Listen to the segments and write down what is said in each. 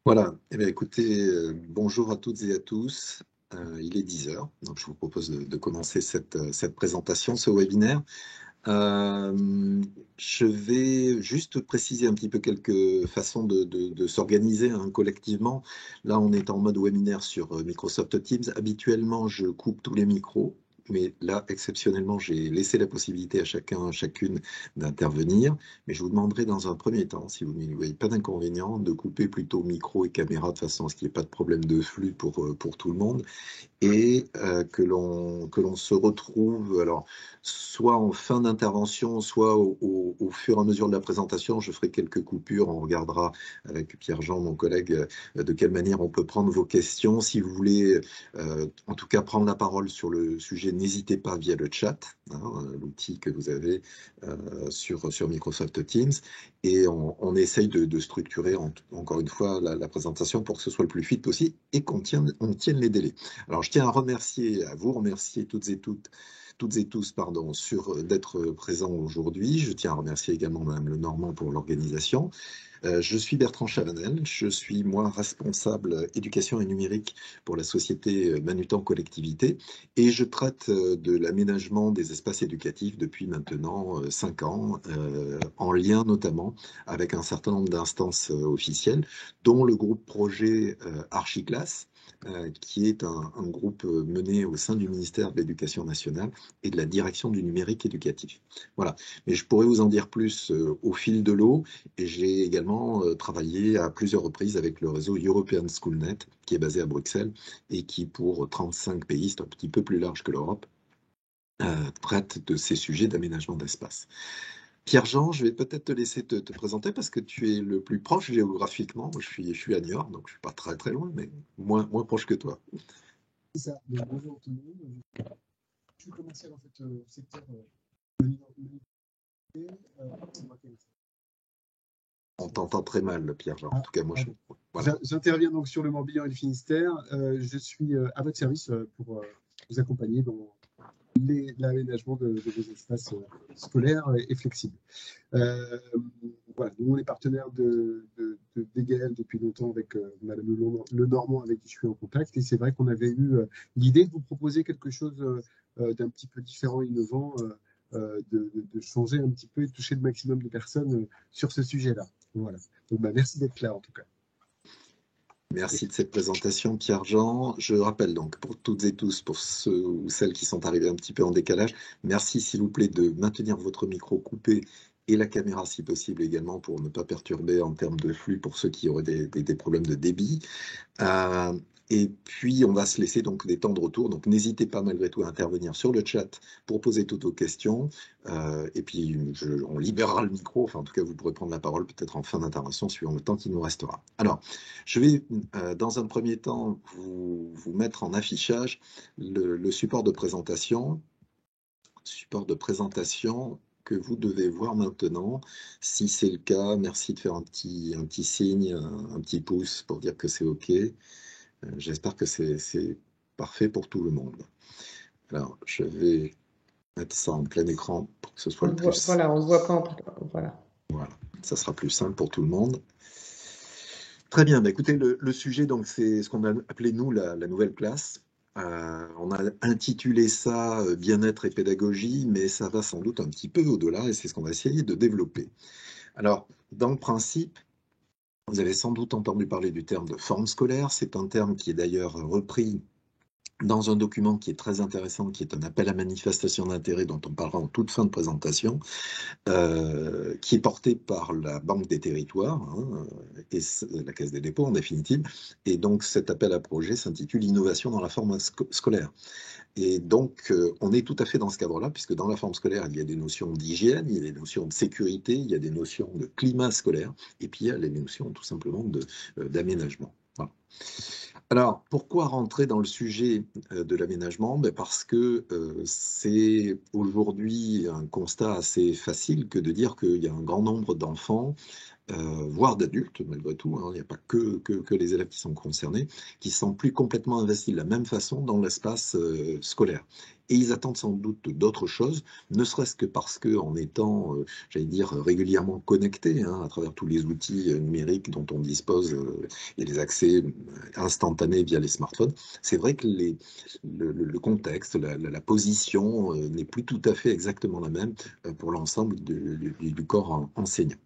Voilà, eh bien, écoutez, bonjour à toutes et à tous. Il est 10 heures, donc je vous propose de commencer cette présentation, ce webinaire. Je vais juste préciser un petit peu quelques façons de s'organiser collectivement. Là, on est en mode webinaire sur Microsoft Teams. Habituellement, je coupe tous les micros, mais là, exceptionnellement, j'ai laissé la possibilité à chacun, chacune d'intervenir. Mais je vous demanderai dans un premier temps, si vous ne voyez pas d'inconvénient, de couper plutôt micro et caméra de façon à ce qu'il n'y ait pas de problème de flux pour tout le monde et que l'on se retrouve, alors, soit en fin d'intervention, soit au fur et à mesure de la présentation. Je ferai quelques coupures, on regardera avec Pierre-Jean, mon collègue, de quelle manière on peut prendre vos questions. Si vous voulez, en tout cas, prendre la parole sur le sujet, n'hésitez pas via le chat, l'outil que vous avez sur Microsoft Teams, et on essaye de structurer, encore une fois, la présentation pour que ce soit le plus fluide possible et on tienne les délais. Alors, je tiens à vous remercier toutes et tous, pardon, d'être présents aujourd'hui. Je tiens à remercier également Madame Lenormand pour l'organisation. Je suis Bertrand Chavanel, je suis moi responsable éducation et numérique pour la société Manutan Collectivité et je traite de l'aménagement des espaces éducatifs depuis maintenant 5 ans, en lien notamment avec un certain nombre d'instances officielles, dont le groupe projet Archiclass, qui est un groupe mené au sein du ministère de l'Éducation nationale et de la direction du numérique éducatif. Voilà, mais je pourrais vous en dire plus au fil de l'eau. Et j'ai également travaillé à plusieurs reprises avec le réseau European Schoolnet, qui est basé à Bruxelles et qui, pour 35 pays, c'est un petit peu plus large que l'Europe, traite de ces sujets d'aménagement d'espace. Pierre-Jean, je vais peut-être te laisser te présenter parce que tu es le plus proche géographiquement. Moi, je suis à New York, donc je ne suis pas très très loin, mais moins proche que toi. C'est ça. Donc, bonjour tout le monde. Je suis commercial en fait au secteur On t'entend très mal, Pierre-Jean. En tout cas, moi, voilà. J'interviens donc sur le Morbihan et le Finistère. Je suis à votre service pour vous accompagner dans l'aménagement de vos espaces scolaires et flexibles. Voilà, nous, on est partenaire de DGL depuis longtemps avec Madame Lenormand, avec qui je suis en contact. Et c'est vrai qu'on avait eu l'idée de vous proposer quelque chose d'un petit peu différent, innovant, de changer un petit peu et de toucher le maximum de personnes sur ce sujet-là. Voilà. Donc, merci d'être là, en tout cas. Merci de cette présentation, Pierre-Jean. Je rappelle donc pour toutes et tous, pour ceux ou celles qui sont arrivés un petit peu en décalage, merci s'il vous plaît de maintenir votre micro coupé et la caméra si possible également pour ne pas perturber en termes de flux pour ceux qui auraient des problèmes de débit. Et puis, on va se laisser donc des temps de retour. Donc, n'hésitez pas malgré tout à intervenir sur le chat pour poser toutes vos questions. Et puis, on libérera le micro. Enfin, en tout cas, vous pourrez prendre la parole peut-être en fin d'intervention, suivant le temps qui nous restera. Alors, je vais, dans un premier temps, vous mettre en affichage le support de présentation. Support de présentation que vous devez voir maintenant. Si c'est le cas, merci de faire un petit signe, un petit pouce pour dire que c'est OK. J'espère que c'est parfait pour tout le monde. Alors, je vais mettre ça en plein écran pour que ce soit le plus... Voilà, on ne voit pas. Voilà. Voilà, ça sera plus simple pour tout le monde. Très bien, bah écoutez, le sujet, donc, c'est ce qu'on a appelé, nous, la nouvelle classe. On a intitulé ça bien-être et pédagogie, mais ça va sans doute un petit peu au-delà et c'est ce qu'on va essayer de développer. Alors, dans le principe, vous avez sans doute entendu parler du terme de forme scolaire. C'est un terme qui est d'ailleurs repris dans un document qui est très intéressant, qui est un appel à manifestation d'intérêt dont on parlera en toute fin de présentation, qui est porté par la Banque des Territoires et la Caisse des dépôts en définitive. Et donc cet appel à projet s'intitule Innovation dans la forme scolaire. Et donc on est tout à fait dans ce cadre-là, puisque dans la forme scolaire, il y a des notions d'hygiène, il y a des notions de sécurité, il y a des notions de climat scolaire, et puis il y a les notions tout simplement d'aménagement. Voilà. Alors, pourquoi rentrer dans le sujet de l'aménagement? Parce que c'est aujourd'hui un constat assez facile que de dire qu'il y a un grand nombre d'enfants voire d'adultes malgré tout, hein, il n'y a pas que les élèves qui sont concernés, qui ne sont plus complètement investis de la même façon dans l'espace scolaire. Et ils attendent sans doute d'autres choses, ne serait-ce que parce qu'en étant, j'allais dire, régulièrement connectés hein, à travers tous les outils numériques dont on dispose et les accès instantanés via les smartphones, c'est vrai que le contexte, la position n'est plus tout à fait exactement la même pour l'ensemble du corps enseignant.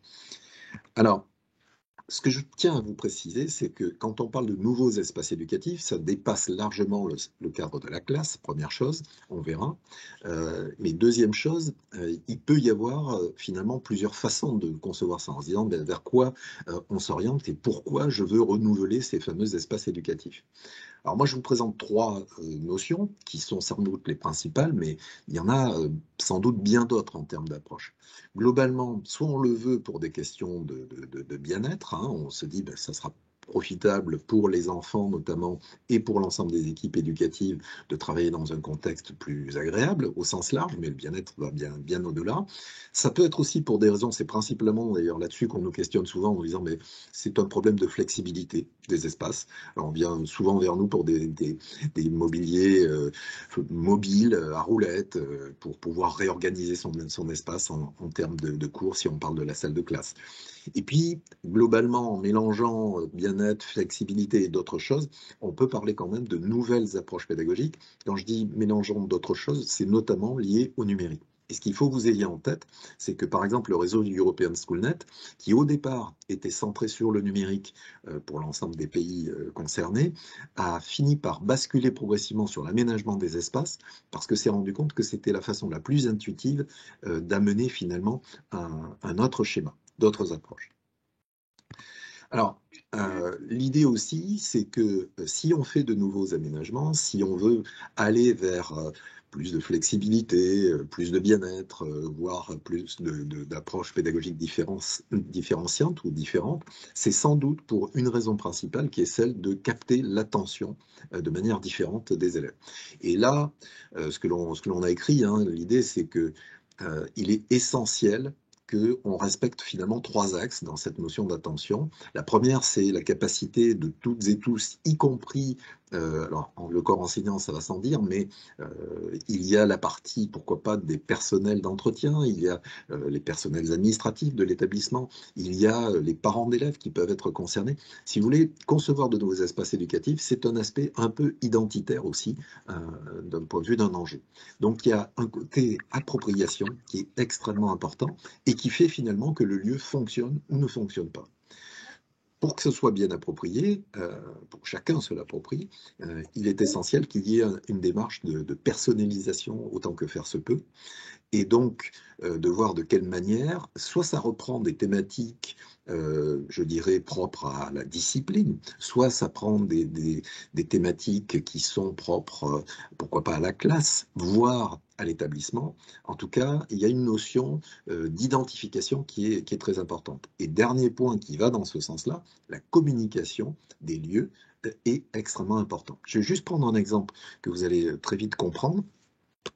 Alors, ce que je tiens à vous préciser, c'est que quand on parle de nouveaux espaces éducatifs, ça dépasse largement le cadre de la classe, première chose, on verra. Mais deuxième chose, il peut y avoir finalement plusieurs façons de concevoir ça, en se disant vers quoi on s'oriente et pourquoi je veux renouveler ces fameux espaces éducatifs. Alors moi, je vous présente trois notions qui sont sans doute les principales, mais il y en a sans doute bien d'autres en termes d'approche. Globalement, soit on le veut pour des questions de bien-être, hein, on se dit ben, ça sera profitable pour les enfants notamment et pour l'ensemble des équipes éducatives de travailler dans un contexte plus agréable au sens large, mais le bien-être va bien au-delà. Ça peut être aussi pour des raisons, c'est principalement d'ailleurs là-dessus qu'on nous questionne souvent en disant mais c'est un problème de flexibilité des espaces. Alors, on vient souvent vers nous pour des mobiliers mobiles à roulettes pour pouvoir réorganiser son espace en termes de cours si on parle de la salle de classe. Et puis, globalement, en mélangeant bien-être, flexibilité et d'autres choses, on peut parler quand même de nouvelles approches pédagogiques. Quand je dis mélangeant d'autres choses, c'est notamment lié au numérique. Et ce qu'il faut que vous ayez en tête, c'est que par exemple le réseau du European Schoolnet, qui au départ était centré sur le numérique pour l'ensemble des pays concernés, a fini par basculer progressivement sur l'aménagement des espaces parce que s'est rendu compte que c'était la façon la plus intuitive d'amener finalement un autre schéma, d'autres approches. Alors, l'idée aussi, c'est que si on fait de nouveaux aménagements, si on veut aller vers plus de flexibilité, plus de bien-être, voire plus d'approches pédagogiques différenciantes ou différentes, c'est sans doute pour une raison principale qui est celle de capter l'attention de manière différente des élèves. Et là, ce que l'on a écrit, hein, l'idée c'est que il est essentiel qu'on respecte finalement trois axes dans cette notion d'attention. La première, c'est la capacité de toutes et tous, y compris, alors le corps enseignant, ça va sans dire, mais il y a la partie, pourquoi pas, des personnels d'entretien, il y a les personnels administratifs de l'établissement, il y a les parents d'élèves qui peuvent être concernés. Si vous voulez concevoir de nouveaux espaces éducatifs, c'est un aspect un peu identitaire aussi, d'un point de vue d'un enjeu. Donc il y a un côté appropriation qui est extrêmement important et qui fait finalement que le lieu fonctionne ou ne fonctionne pas. Pour que ce soit bien approprié, pour que chacun se l'approprie, il est essentiel qu'il y ait une démarche de personnalisation autant que faire se peut, et donc de voir de quelle manière, soit ça reprend des thématiques, je dirais, propres à la discipline, soit ça prend des thématiques qui sont propres, pourquoi pas à la classe, voire à l'établissement. En tout cas, il y a une notion d'identification qui est très importante. Et dernier point qui va dans ce sens-là, la communication des lieux est extrêmement importante. Je vais juste prendre un exemple que vous allez très vite comprendre.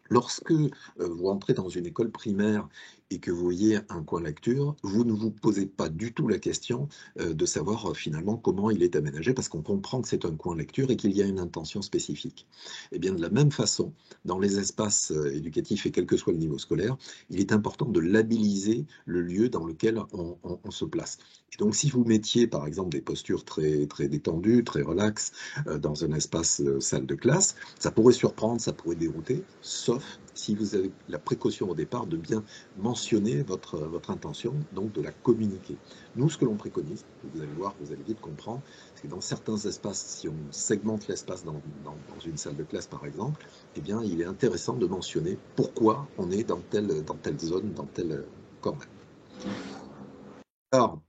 Lorsque vous entrez dans une école primaire et que vous voyez un coin lecture, vous ne vous posez pas du tout la question de savoir finalement comment il est aménagé parce qu'on comprend que c'est un coin lecture et qu'il y a une intention spécifique. Et bien de la même façon, dans les espaces éducatifs et quel que soit le niveau scolaire, il est important de labelliser le lieu dans lequel on se place. Et donc si vous mettiez par exemple des postures très, très détendues, très relaxes dans un espace salle de classe, ça pourrait surprendre, ça pourrait dérouter, sauf si vous avez la précaution au départ de bien mentionner votre intention, donc de la communiquer. Nous, ce que l'on préconise, vous allez voir, vous allez vite comprendre, c'est que dans certains espaces, si on segmente l'espace dans une salle de classe par exemple, eh bien, il est intéressant de mentionner pourquoi on est dans telle zone, dans tel corner. Alors,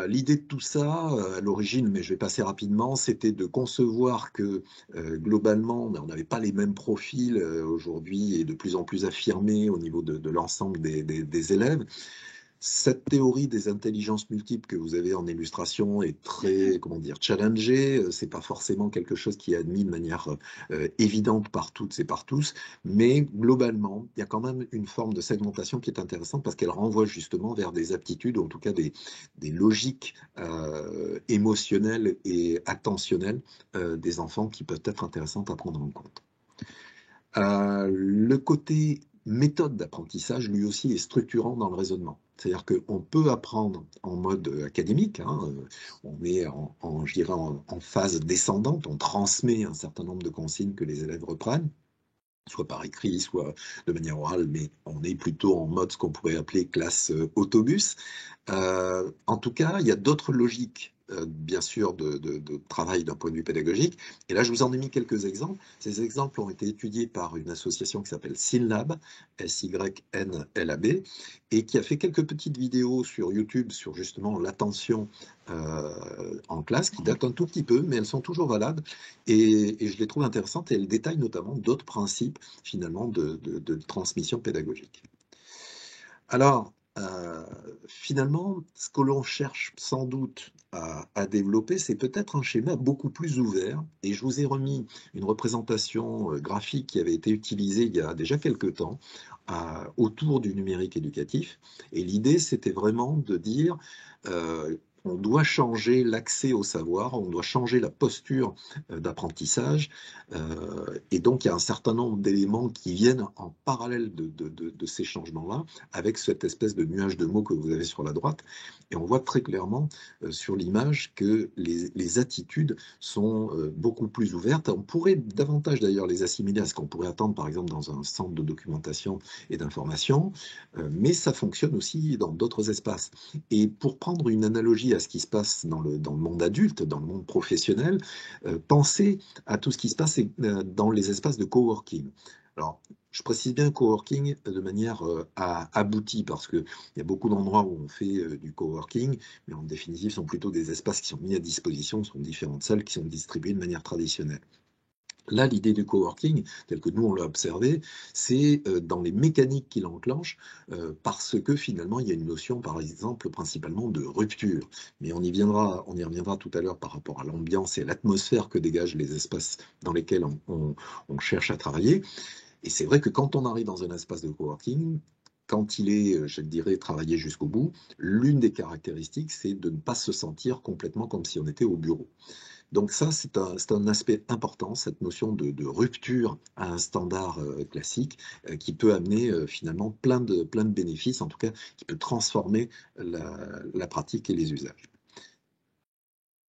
l'idée de tout ça, à l'origine, mais je vais passer rapidement, c'était de concevoir que globalement, on n'avait pas les mêmes profils aujourd'hui et de plus en plus affirmés au niveau de l'ensemble des élèves. Cette théorie des intelligences multiples que vous avez en illustration est très, comment dire, challengée. C'est pas forcément quelque chose qui est admis de manière évidente par toutes et par tous, mais globalement, il y a quand même une forme de segmentation qui est intéressante parce qu'elle renvoie justement vers des aptitudes, ou en tout cas des logiques émotionnelles et attentionnelles des enfants qui peuvent être intéressantes à prendre en compte. Le côté méthode d'apprentissage, lui aussi, est structurant dans le raisonnement. C'est-à-dire qu'on peut apprendre en mode académique, hein, on est je dirais en phase descendante, on transmet un certain nombre de consignes que les élèves reprennent, soit par écrit, soit de manière orale, mais on est plutôt en mode ce qu'on pourrait appeler classe autobus. En tout cas, il y a d'autres logiques, bien sûr, de travail d'un point de vue pédagogique. Et là, je vous en ai mis quelques exemples. Ces exemples ont été étudiés par une association qui s'appelle SynLab, SYNLAB, et qui a fait quelques petites vidéos sur YouTube sur justement l'attention en classe, qui datent un tout petit peu, mais elles sont toujours valables. Et je les trouve intéressantes et elles détaillent notamment d'autres principes, finalement, de transmission pédagogique. Alors, finalement, ce que l'on cherche sans doute à développer, c'est peut-être un schéma beaucoup plus ouvert. Et je vous ai remis une représentation graphique qui avait été utilisée il y a déjà quelques temps autour du numérique éducatif. Et l'idée, c'était vraiment de dire on doit changer l'accès au savoir, on doit changer la posture d'apprentissage. Et donc, il y a un certain nombre d'éléments qui viennent en parallèle de ces changements-là, avec cette espèce de nuage de mots que vous avez sur la droite. Et on voit très clairement sur l'image que les attitudes sont beaucoup plus ouvertes. On pourrait davantage d'ailleurs les assimiler à ce qu'on pourrait attendre, par exemple, dans un centre de documentation et d'information, mais ça fonctionne aussi dans d'autres espaces. Et pour prendre une analogie à ce qui se passe dans le monde adulte, dans le monde professionnel, pensez à tout ce qui se passe dans les espaces de coworking. Alors, je précise bien coworking de manière aboutie parce qu'il y a beaucoup d'endroits où on fait du coworking, mais en définitive, ce sont plutôt des espaces qui sont mis à disposition, ce sont différentes salles qui sont distribuées de manière traditionnelle. Là, l'idée du coworking, tel que nous on l'a observé, c'est dans les mécaniques qu'il enclenche, parce que finalement, il y a une notion, par exemple, principalement de rupture. Mais on y reviendra tout à l'heure par rapport à l'ambiance et à l'atmosphère que dégagent les espaces dans lesquels on cherche à travailler. Et c'est vrai que quand on arrive dans un espace de coworking, quand il est, je dirais, travaillé jusqu'au bout, l'une des caractéristiques, c'est de ne pas se sentir complètement comme si on était au bureau. Donc ça, c'est un aspect important, cette notion de rupture à un standard classique qui peut amener finalement plein de bénéfices, en tout cas qui peut transformer la pratique et les usages.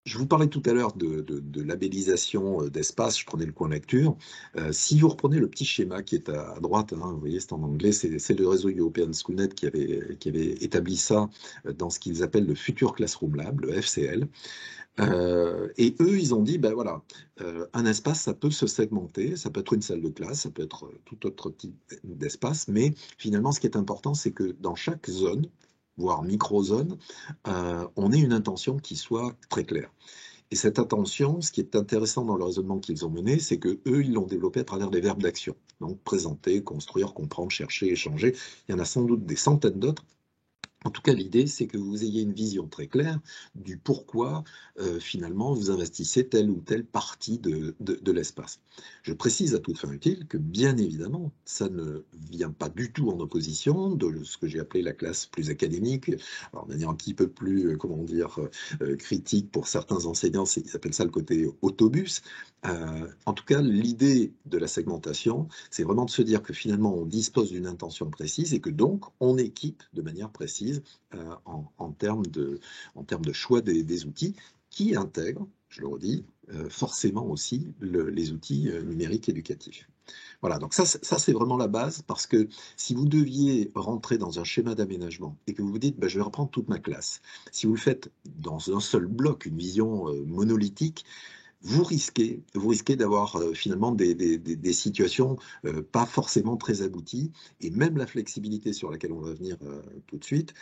Je vous parlais tout à l'heure de labellisation d'espace, je prenais le coin lecture. Si vous reprenez le petit schéma qui est à droite, hein, vous voyez, c'est en anglais, c'est le réseau European Schoolnet qui avait établi ça dans ce qu'ils appellent le Future Classroom Lab, le FCL. Et eux, ils ont dit, ben voilà, un espace, ça peut se segmenter, ça peut être une salle de classe, ça peut être tout autre type d'espace, mais finalement, ce qui est important, c'est que dans chaque zone, voire micro-zone, on ait une intention qui soit très claire. Et cette intention, ce qui est intéressant dans le raisonnement qu'ils ont mené, c'est que eux, ils l'ont développé à travers des verbes d'action. Donc présenter, construire, comprendre, chercher, échanger. Il y en a sans doute des centaines d'autres. En tout cas, l'idée, c'est que vous ayez une vision très claire du pourquoi, finalement, vous investissez telle ou telle partie de l'espace. Je précise à toute fin utile que, bien évidemment, ça ne vient pas du tout en opposition de ce que j'ai appelé la classe plus académique, alors de manière un petit peu plus, comment dire, critique pour certains enseignants, ils appellent ça le côté autobus. En tout cas, l'idée de la segmentation, c'est vraiment de se dire que finalement, on dispose d'une intention précise et que donc, on équipe de manière précise en termes de choix des outils qui intègrent, je le redis, forcément aussi les outils numériques éducatifs. Voilà, donc ça c'est vraiment la base parce que si vous deviez rentrer dans un schéma d'aménagement et que vous vous dites, ben, je vais reprendre toute ma classe, si vous le faites dans un seul bloc, une vision monolithique, vous risquez d'avoir finalement des situations pas forcément très abouties, et même la flexibilité sur laquelle on va venir tout de suite,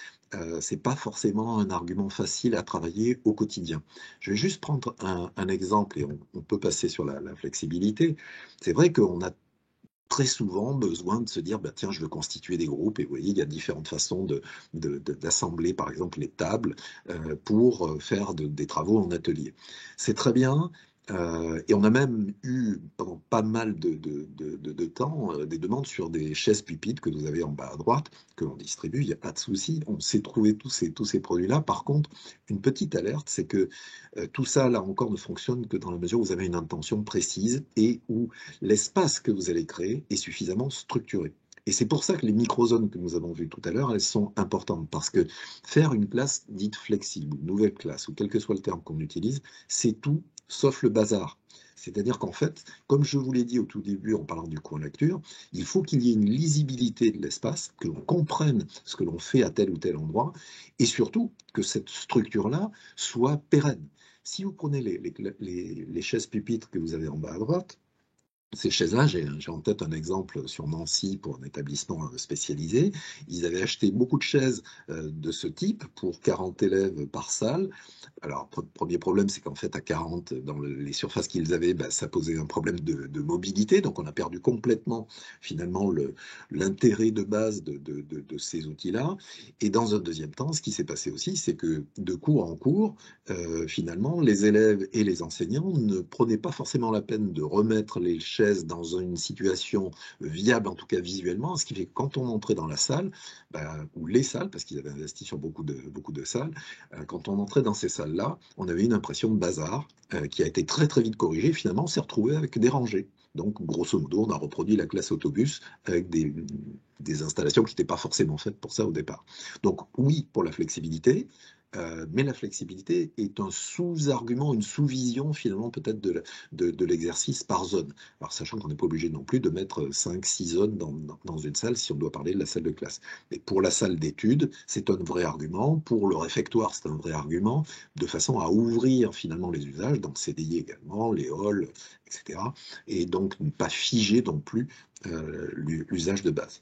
c'est pas forcément un argument facile à travailler au quotidien. Je vais juste prendre un exemple et on peut passer sur la flexibilité. C'est vrai qu'on a très souvent besoin de se dire, bah, tiens, je veux constituer des groupes. Et vous voyez, il y a différentes façons d'assembler, par exemple, les tables pour faire des travaux en atelier. C'est très bien. Et on a même eu pendant pas mal de temps des demandes sur des chaises pupitres que vous avez en bas à droite, que l'on distribue, il n'y a pas de souci. On sait trouver tous ces produits-là. Par contre, une petite alerte, c'est que tout ça, là encore, ne fonctionne que dans la mesure où vous avez une intention précise et où l'espace que vous allez créer est suffisamment structuré. Et c'est pour ça que les microzones que nous avons vues tout à l'heure, elles sont importantes, parce que faire une classe dite flexible, une nouvelle classe, ou quel que soit le terme qu'on utilise, c'est tout sauf le bazar. C'est-à-dire qu'en fait, comme je vous l'ai dit au tout début en parlant du coin lecture, il faut qu'il y ait une lisibilité de l'espace, que l'on comprenne ce que l'on fait à tel ou tel endroit, et surtout que cette structure-là soit pérenne. Si vous prenez les chaises pupitres que vous avez en bas à droite, ces chaises-là, j'ai en tête un exemple sur Nancy pour un établissement spécialisé. Ils avaient acheté beaucoup de chaises de ce type pour 40 élèves par salle. Alors, premier problème, c'est qu'en fait, à 40, dans les surfaces qu'ils avaient, bah, ça posait un problème de mobilité. Donc, on a perdu complètement, finalement, l'intérêt de base de ces outils-là. Et dans un deuxième temps, ce qui s'est passé aussi, c'est que de cours en cours, finalement, les élèves et les enseignants ne prenaient pas forcément la peine de remettre les chaises dans une situation viable, en tout cas visuellement, ce qui fait que quand on entrait dans la salle, bah, ou les salles, parce qu'ils avaient investi sur beaucoup de salles, quand on entrait dans ces salles-là, on avait une impression de bazar qui a été très très vite corrigée. Finalement, on s'est retrouvé avec des rangées. Donc, grosso modo, on a reproduit la classe autobus avec des installations qui n'étaient pas forcément faites pour ça au départ. Donc, oui, pour la flexibilité, mais la flexibilité est un sous-argument, une sous-vision finalement peut-être de l'exercice par zone. Alors sachant qu'on n'est pas obligé non plus de mettre 5-6 zones dans une salle si on doit parler de la salle de classe. Mais pour la salle d'études, c'est un vrai argument. Pour le réfectoire, c'est un vrai argument, de façon à ouvrir finalement les usages, dans le CDI également, les halls, etc. Et donc ne pas figer non plus l'usage de base.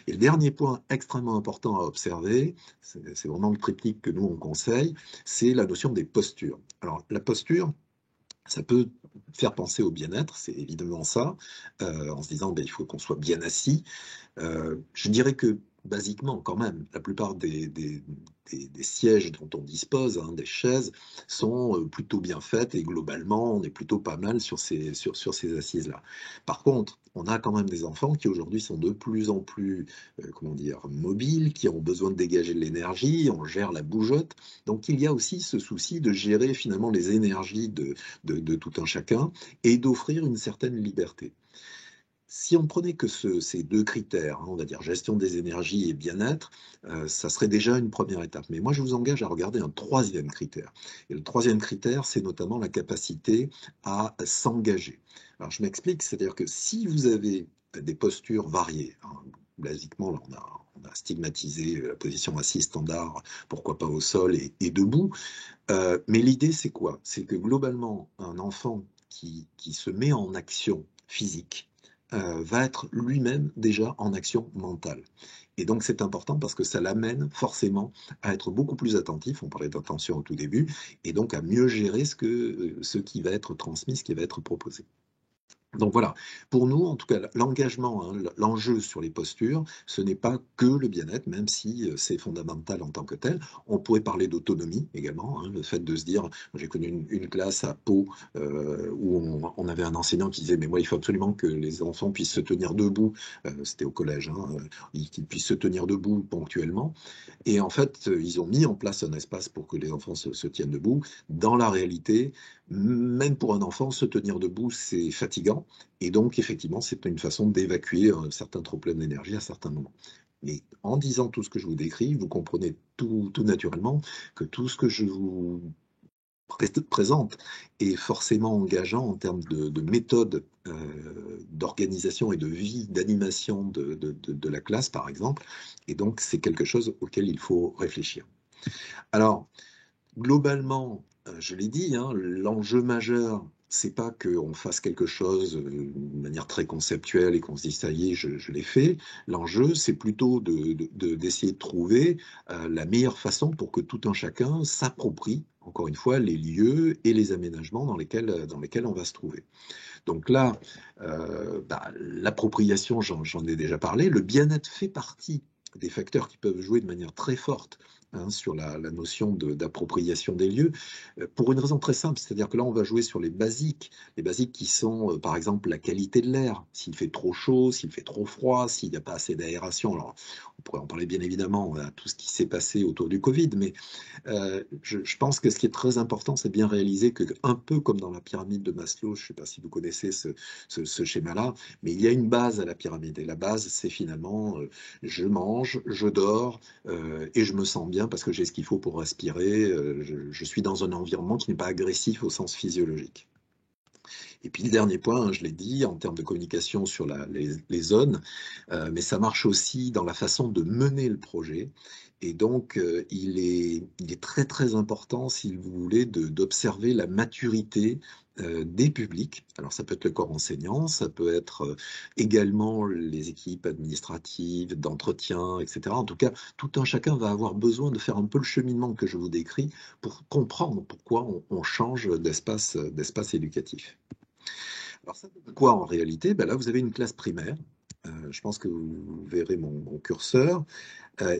Et le dernier point extrêmement important à observer, c'est vraiment le triptyque que nous on conseille, c'est la notion des postures. Alors la posture, ça peut faire penser au bien-être, c'est évidemment ça, en se disant ben, il faut qu'on soit bien assis. Je dirais que basiquement, quand même, la plupart des sièges dont on dispose, hein, des chaises, sont plutôt bien faites et globalement, on est plutôt pas mal sur ces assises-là. Par contre, on a quand même des enfants qui aujourd'hui sont de plus en plus, comment dire, mobiles, qui ont besoin de dégager de l'énergie, on gère la bougeotte. Donc il y a aussi ce souci de gérer finalement les énergies de tout un chacun et d'offrir une certaine liberté. Si on prenait que ces deux critères, hein, on va dire gestion des énergies et bien-être, ça serait déjà une première étape. Mais moi, je vous engage à regarder un troisième critère. Et le troisième critère, c'est notamment la capacité à s'engager. Alors, je m'explique, c'est-à-dire que si vous avez des postures variées, hein, basiquement, là, on a stigmatisé la position assise standard, pourquoi pas au sol et debout. Mais l'idée, c'est quoi? C'est que globalement, un enfant qui se met en action physique va être lui-même déjà en action mentale. Et donc, c'est important parce que ça l'amène forcément à être beaucoup plus attentif, on parlait d'attention au tout début, et donc à mieux gérer ce qui va être transmis, ce qui va être proposé. Donc voilà, pour nous, en tout cas, l'engagement, hein, l'enjeu sur les postures, ce n'est pas que le bien-être, même si c'est fondamental en tant que tel. On pourrait parler d'autonomie également, hein, le fait de se dire, j'ai connu une classe à Pau où on avait un enseignant qui disait, mais moi, il faut absolument que les enfants puissent se tenir debout, c'était au collège, hein, qu'ils puissent se tenir debout ponctuellement. Et en fait, ils ont mis en place un espace pour que les enfants se tiennent debout. Dans la réalité, même pour un enfant, se tenir debout, c'est fatigant. Et donc, effectivement, c'est une façon d'évacuer un certain trop-plein d'énergie à certains moments. Mais en disant tout ce que je vous décris, vous comprenez tout naturellement que tout ce que je vous présente est forcément engageant en termes de méthode d'organisation et de vie, d'animation de la classe, par exemple. Et donc, c'est quelque chose auquel il faut réfléchir. Alors, globalement, je l'ai dit, hein, l'enjeu majeur, c'est pas qu'on fasse quelque chose de manière très conceptuelle et qu'on se dise ça y est, je l'ai fait. L'enjeu, c'est plutôt d'essayer de trouver la meilleure façon pour que tout un chacun s'approprie encore une fois, les lieux et les aménagements dans lesquels on va se trouver. Donc là, l'appropriation, j'en ai déjà parlé, le bien-être fait partie des facteurs qui peuvent jouer de manière très forte sur la notion d'appropriation des lieux, pour une raison très simple, c'est-à-dire que là, on va jouer sur les basiques qui sont, par exemple, la qualité de l'air, s'il fait trop chaud, s'il fait trop froid, s'il n'y a pas assez d'aération. Alors, on pourrait en parler bien évidemment à tout ce qui s'est passé autour du Covid, mais je pense que ce qui est très important, c'est bien réaliser que, un peu comme dans la pyramide de Maslow, je ne sais pas si vous connaissez ce schéma-là, mais il y a une base à la pyramide. Et la base, c'est finalement, je mange, je dors et je me sens bien parce que j'ai ce qu'il faut pour respirer. Je suis dans un environnement qui n'est pas agressif au sens physiologique. Et puis le dernier point, je l'ai dit, en termes de communication sur les zones, mais ça marche aussi dans la façon de mener le projet. Et donc, il est très très important, si vous voulez, d'observer la maturité des publics. Alors ça peut être le corps enseignant, ça peut être également les équipes administratives, d'entretien, etc. En tout cas, tout un chacun va avoir besoin de faire un peu le cheminement que je vous décris pour comprendre pourquoi on change d'espace éducatif. Alors ça veut dire quoi en réalité? Ben là, vous avez une classe primaire. Je pense que vous verrez mon curseur.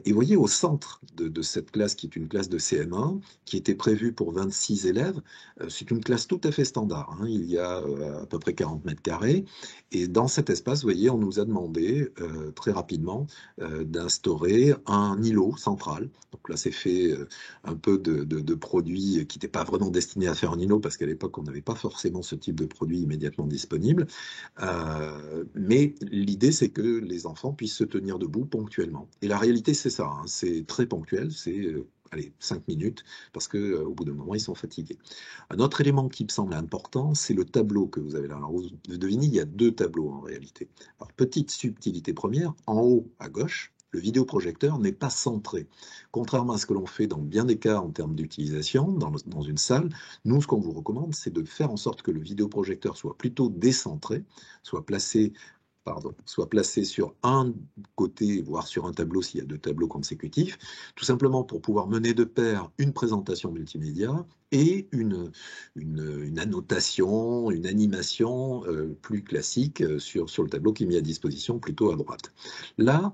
Et vous voyez, au centre de cette classe, qui est une classe de CM1, qui était prévue pour 26 élèves, c'est une classe tout à fait standard. Il y a à peu près 40 mètres carrés. Et dans cet espace, vous voyez, on nous a demandé très rapidement d'instaurer un îlot central. Donc là, c'est fait un peu de produits qui n'étaient pas vraiment destinés à faire un îlot, parce qu'à l'époque, on n'avait pas forcément ce type de produit immédiatement disponible. Mais l'idée, c'est que les enfants puissent se tenir debout ponctuellement. Et la réalité, c'est ça, c'est très ponctuel, c'est allez, 5 minutes, parce qu'au bout d'un moment, ils sont fatigués. Un autre élément qui me semble important, c'est le tableau que vous avez là. Alors, vous devinez, il y a deux tableaux en réalité. Alors, petite subtilité première, en haut à gauche, le vidéoprojecteur n'est pas centré. Contrairement à ce que l'on fait dans bien des cas en termes d'utilisation, dans une salle, nous, ce qu'on vous recommande, c'est de faire en sorte que le vidéoprojecteur soit plutôt décentré, soit placé sur un côté, voire sur un tableau s'il y a deux tableaux consécutifs, tout simplement pour pouvoir mener de pair une présentation multimédia et une annotation, une animation plus classique sur le tableau qui est mis à disposition plutôt à droite. Là,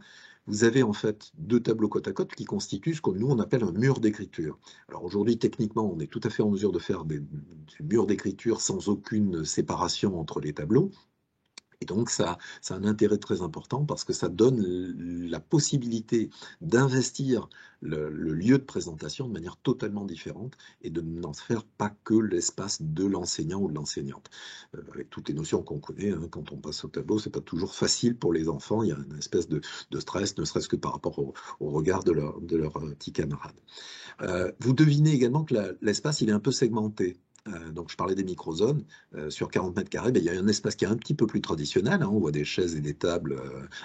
vous avez en fait deux tableaux côte à côte qui constituent ce que nous on appelle un mur d'écriture. Alors aujourd'hui, techniquement, on est tout à fait en mesure de faire des murs d'écriture sans aucune séparation entre les tableaux. Et donc, ça a un intérêt très important parce que ça donne la possibilité d'investir le lieu de présentation de manière totalement différente et de n'en faire pas que l'espace de l'enseignant ou de l'enseignante. Avec toutes les notions qu'on connaît, quand on passe au tableau, c'est pas toujours facile pour les enfants. Il y a une espèce de stress, ne serait-ce que par rapport au regard de leur petits camarades. Vous devinez également que l'espace, il est un peu segmenté. Donc, je parlais des microzones. Sur 40 mètres carrés, il y a un espace qui est un petit peu plus traditionnel. On voit des chaises et des tables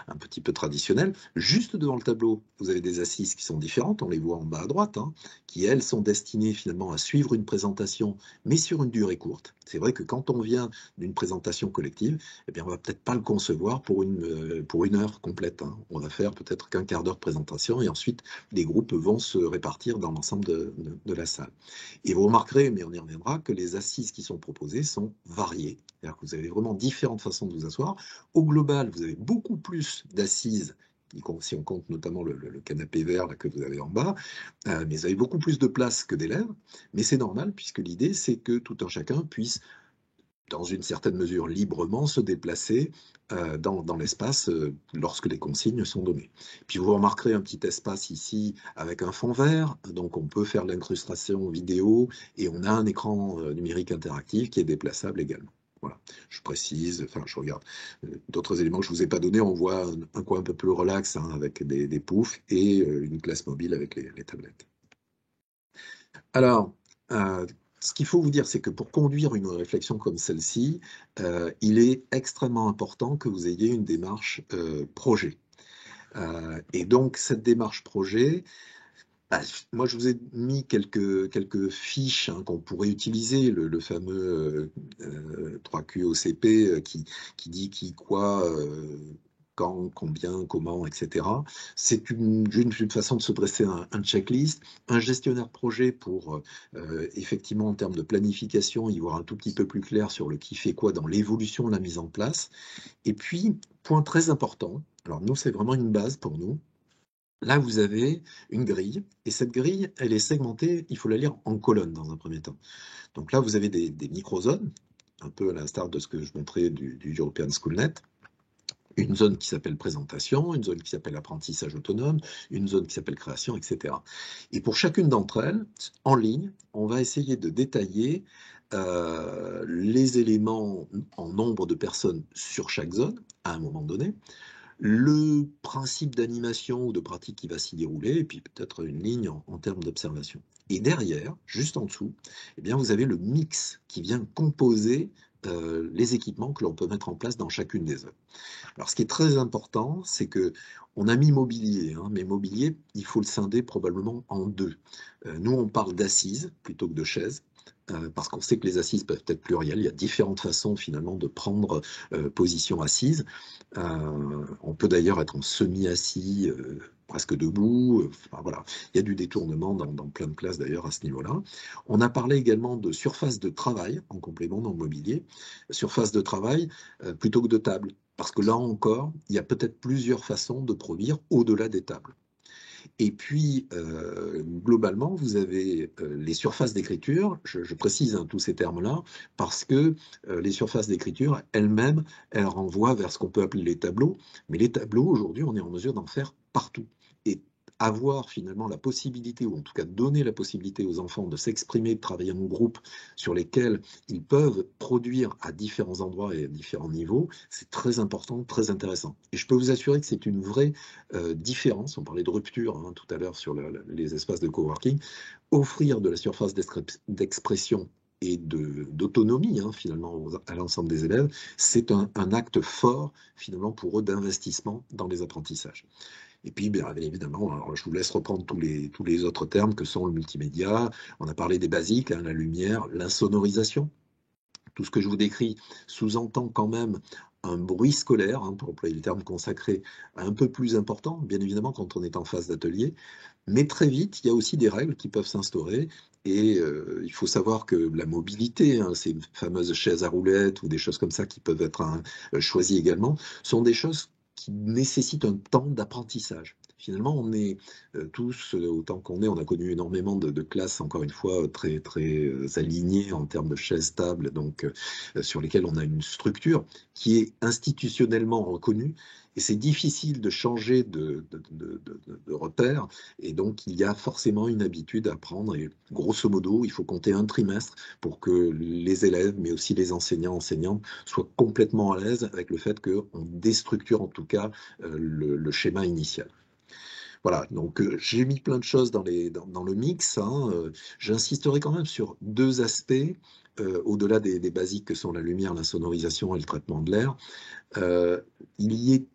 un petit peu traditionnelles. Juste devant le tableau, vous avez des assises qui sont différentes. On les voit en bas à droite, qui, elles, sont destinées finalement à suivre une présentation, mais sur une durée courte. C'est vrai que quand on vient d'une présentation collective, eh bien, on ne va peut-être pas le concevoir pour une heure complète. On va faire peut-être qu'un quart d'heure de présentation et ensuite, les groupes vont se répartir dans l'ensemble de la salle. Et vous remarquerez, mais on y reviendra, que les assises qui sont proposées sont variées. C'est-à-dire que vous avez vraiment différentes façons de vous asseoir. Au global, vous avez beaucoup plus d'assises, si on compte notamment le canapé vert là, que vous avez en bas, mais vous avez beaucoup plus de place que d'élèves. Mais c'est normal, puisque l'idée, c'est que tout un chacun puisse dans une certaine mesure librement se déplacer dans l'espace lorsque les consignes sont données. Puis vous remarquerez un petit espace ici avec un fond vert, donc on peut faire de l'incrustation vidéo et on a un écran numérique interactif qui est déplaçable également. Voilà, je précise, enfin je regarde d'autres éléments que je ne vous ai pas donnés, on voit un coin un peu plus relax avec des poufs et une classe mobile avec les tablettes. Alors, ce qu'il faut vous dire, c'est que pour conduire une réflexion comme celle-ci, il est extrêmement important que vous ayez une démarche projet. Et donc, cette démarche projet, moi, je vous ai mis quelques fiches qu'on pourrait utiliser, le fameux 3QOCP qui dit qui, quoi, quand, combien, comment, etc. C'est une façon de se dresser un checklist, un gestionnaire projet pour, effectivement, en termes de planification, y voir un tout petit peu plus clair sur le qui fait quoi dans l'évolution de la mise en place. Et puis, point très important, alors nous, c'est vraiment une base pour nous. Là, vous avez une grille, et cette grille, elle est segmentée, il faut la lire en colonnes dans un premier temps. Donc là, vous avez des micro-zones, un peu à l'instar de ce que je montrais du European SchoolNet, une zone qui s'appelle présentation, une zone qui s'appelle apprentissage autonome, une zone qui s'appelle création, etc. Et pour chacune d'entre elles, en ligne, on va essayer de détailler les éléments en nombre de personnes sur chaque zone, à un moment donné, le principe d'animation ou de pratique qui va s'y dérouler, et puis peut-être une ligne en termes d'observation. Et derrière, juste en dessous, eh bien, vous avez le mix qui vient composer les équipements que l'on peut mettre en place dans chacune des zones. Alors, ce qui est très important, c'est que on a mis mobilier, hein, mais mobilier, il faut le scinder probablement en deux. Nous, on parle d'assises plutôt que de chaises, parce qu'on sait que les assises peuvent être plurielles. Il y a différentes façons finalement de prendre position assise. On peut d'ailleurs être en semi-assis, presque debout. Enfin, voilà. Il y a du détournement dans plein de places d'ailleurs à ce niveau-là. On a parlé également de surface de travail en complément dans le mobilier. Surface de travail plutôt que de table. Parce que là encore, il y a peut-être plusieurs façons de produire au-delà des tables. Et puis, globalement, vous avez les surfaces d'écriture, je précise tous ces termes-là, parce que les surfaces d'écriture elles-mêmes, elles renvoient vers ce qu'on peut appeler les tableaux, mais les tableaux, aujourd'hui, on est en mesure d'en faire partout. Et avoir finalement la possibilité, ou en tout cas donner la possibilité aux enfants de s'exprimer, de travailler en groupe sur lesquels ils peuvent produire à différents endroits et à différents niveaux, c'est très important, très intéressant. Et je peux vous assurer que c'est une vraie différence, on parlait de rupture hein, tout à l'heure sur les espaces de coworking, offrir de la surface d'expression et d'autonomie hein, finalement à l'ensemble des élèves, c'est un acte fort finalement pour eux d'investissement dans les apprentissages. Et puis, bien évidemment, alors je vous laisse reprendre tous les autres termes que sont le multimédia. On a parlé des basiques, hein, la lumière, l'insonorisation. Tout ce que je vous décris sous-entend quand même un bruit scolaire, hein, pour employer le terme consacré, un peu plus important, bien évidemment, quand on est en phase d'atelier. Mais très vite, il y a aussi des règles qui peuvent s'instaurer. Et il faut savoir que la mobilité, hein, ces fameuses chaises à roulettes ou des choses comme ça qui peuvent être choisies également, sont des choses qui nécessitent un temps d'apprentissage. Finalement, on est tous, autant qu'on est, on a connu énormément de classes, encore une fois, très, très alignées en termes de chaises, tables, donc sur lesquelles on a une structure qui est institutionnellement reconnue. Et c'est difficile de changer de repère. Et donc, il y a forcément une habitude à prendre. Et grosso modo, il faut compter un trimestre pour que les élèves, mais aussi les enseignants, enseignantes, soient complètement à l'aise avec le fait qu'on déstructure en tout cas le schéma initial. Voilà, donc j'ai mis plein de choses dans le mix. Hein, j'insisterai quand même sur deux aspects, au-delà des basiques que sont la lumière, la sonorisation et le traitement de l'air. Il y est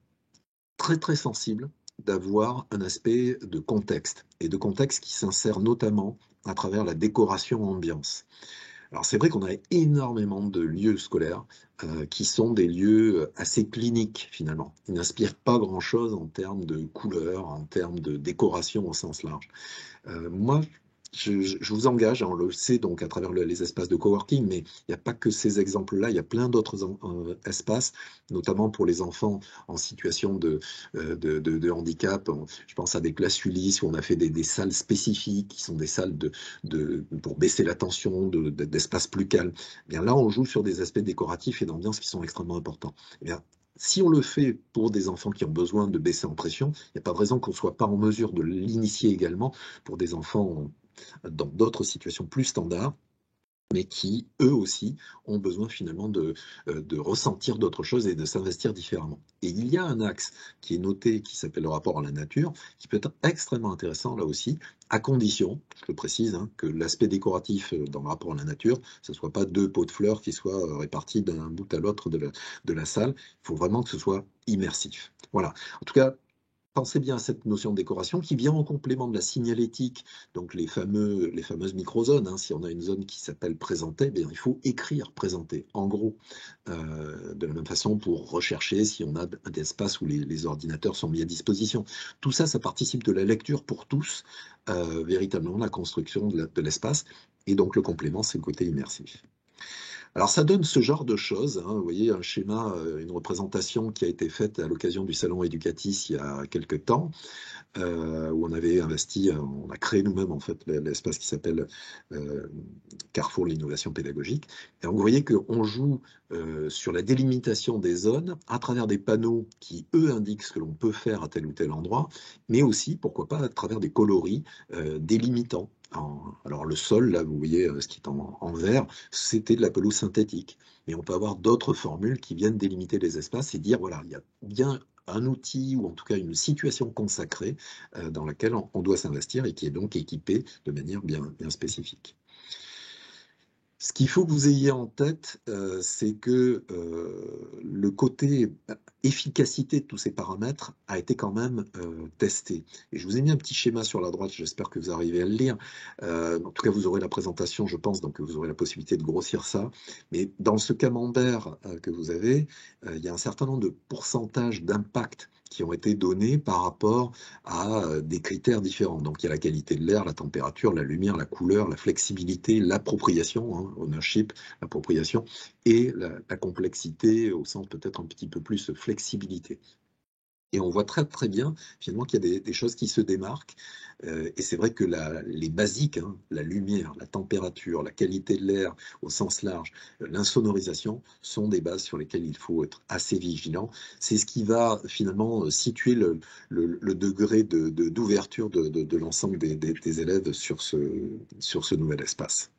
très très sensible d'avoir un aspect de contexte, et de contexte qui s'insère notamment à travers la décoration ambiance. Alors c'est vrai qu'on a énormément de lieux scolaires qui sont des lieux assez cliniques finalement. Ils n'inspirent pas grand-chose en termes de couleurs, en termes de décoration au sens large. Moi, je vous engage, on le sait donc à travers les espaces de coworking, mais il n'y a pas que ces exemples-là, il y a plein d'autres espaces, notamment pour les enfants en situation de handicap. Je pense à des classes Ulysse où on a fait des salles spécifiques qui sont des salles pour baisser la tension, d'espaces plus calmes. Eh bien là, on joue sur des aspects décoratifs et d'ambiance qui sont extrêmement importants. Eh bien, si on le fait pour des enfants qui ont besoin de baisser en pression, il n'y a pas de raison qu'on ne soit pas en mesure de l'initier également pour des enfants dans d'autres situations plus standards, mais qui, eux aussi, ont besoin finalement de ressentir d'autres choses et de s'investir différemment. Et il y a un axe qui est noté, qui s'appelle le rapport à la nature, qui peut être extrêmement intéressant là aussi, à condition, je le précise, hein, que l'aspect décoratif dans le rapport à la nature, ce ne soit pas deux pots de fleurs qui soient répartis d'un bout à l'autre de la salle. Il faut vraiment que ce soit immersif. Voilà. En tout cas, pensez bien à cette notion de décoration qui vient en complément de la signalétique, donc les fameuses microzones. Hein. Si on a une zone qui s'appelle présenter, bien, il faut écrire présenter, en gros. De la même façon pour rechercher si on a d'espace où les ordinateurs sont mis à disposition. Tout ça, ça participe de la lecture pour tous, véritablement la construction de l'espace. Et donc le complément, c'est le côté immersif. Alors ça donne ce genre de choses, hein. Vous voyez un schéma, une représentation qui a été faite à l'occasion du salon Educatis il y a quelques temps, où on avait investi, on a créé nous-mêmes en fait l'espace qui s'appelle Carrefour de l'innovation pédagogique. Et donc, vous voyez qu'on joue sur la délimitation des zones à travers des panneaux qui, eux, indiquent ce que l'on peut faire à tel ou tel endroit, mais aussi, pourquoi pas, à travers des coloris délimitant. Alors le sol, là, vous voyez ce qui est en vert, c'était de la pelouse synthétique. Mais on peut avoir d'autres formules qui viennent délimiter les espaces et dire, voilà, il y a bien un outil ou en tout cas une situation consacrée dans laquelle on doit s'investir et qui est donc équipée de manière bien spécifique. Ce qu'il faut que vous ayez en tête, c'est que le côté efficacité de tous ces paramètres a été quand même testé. Et je vous ai mis un petit schéma sur la droite, j'espère que vous arrivez à le lire. En tout cas, vous aurez la présentation, je pense, donc vous aurez la possibilité de grossir ça. Mais dans ce camembert que vous avez, il y a un certain nombre de pourcentages d'impact qui ont été donnés par rapport à des critères différents. Donc il y a la qualité de l'air, la température, la lumière, la couleur, la flexibilité, l'appropriation, hein, ownership, l'appropriation, et la complexité au sens peut-être un petit peu plus flexibilité. Et on voit très bien finalement qu'il y a des choses qui se démarquent. Et c'est vrai que les basiques, hein, la lumière, la température, la qualité de l'air au sens large, l'insonorisation, sont des bases sur lesquelles il faut être assez vigilant. C'est ce qui va finalement situer le degré d'ouverture de l'ensemble des élèves sur ce nouvel espace.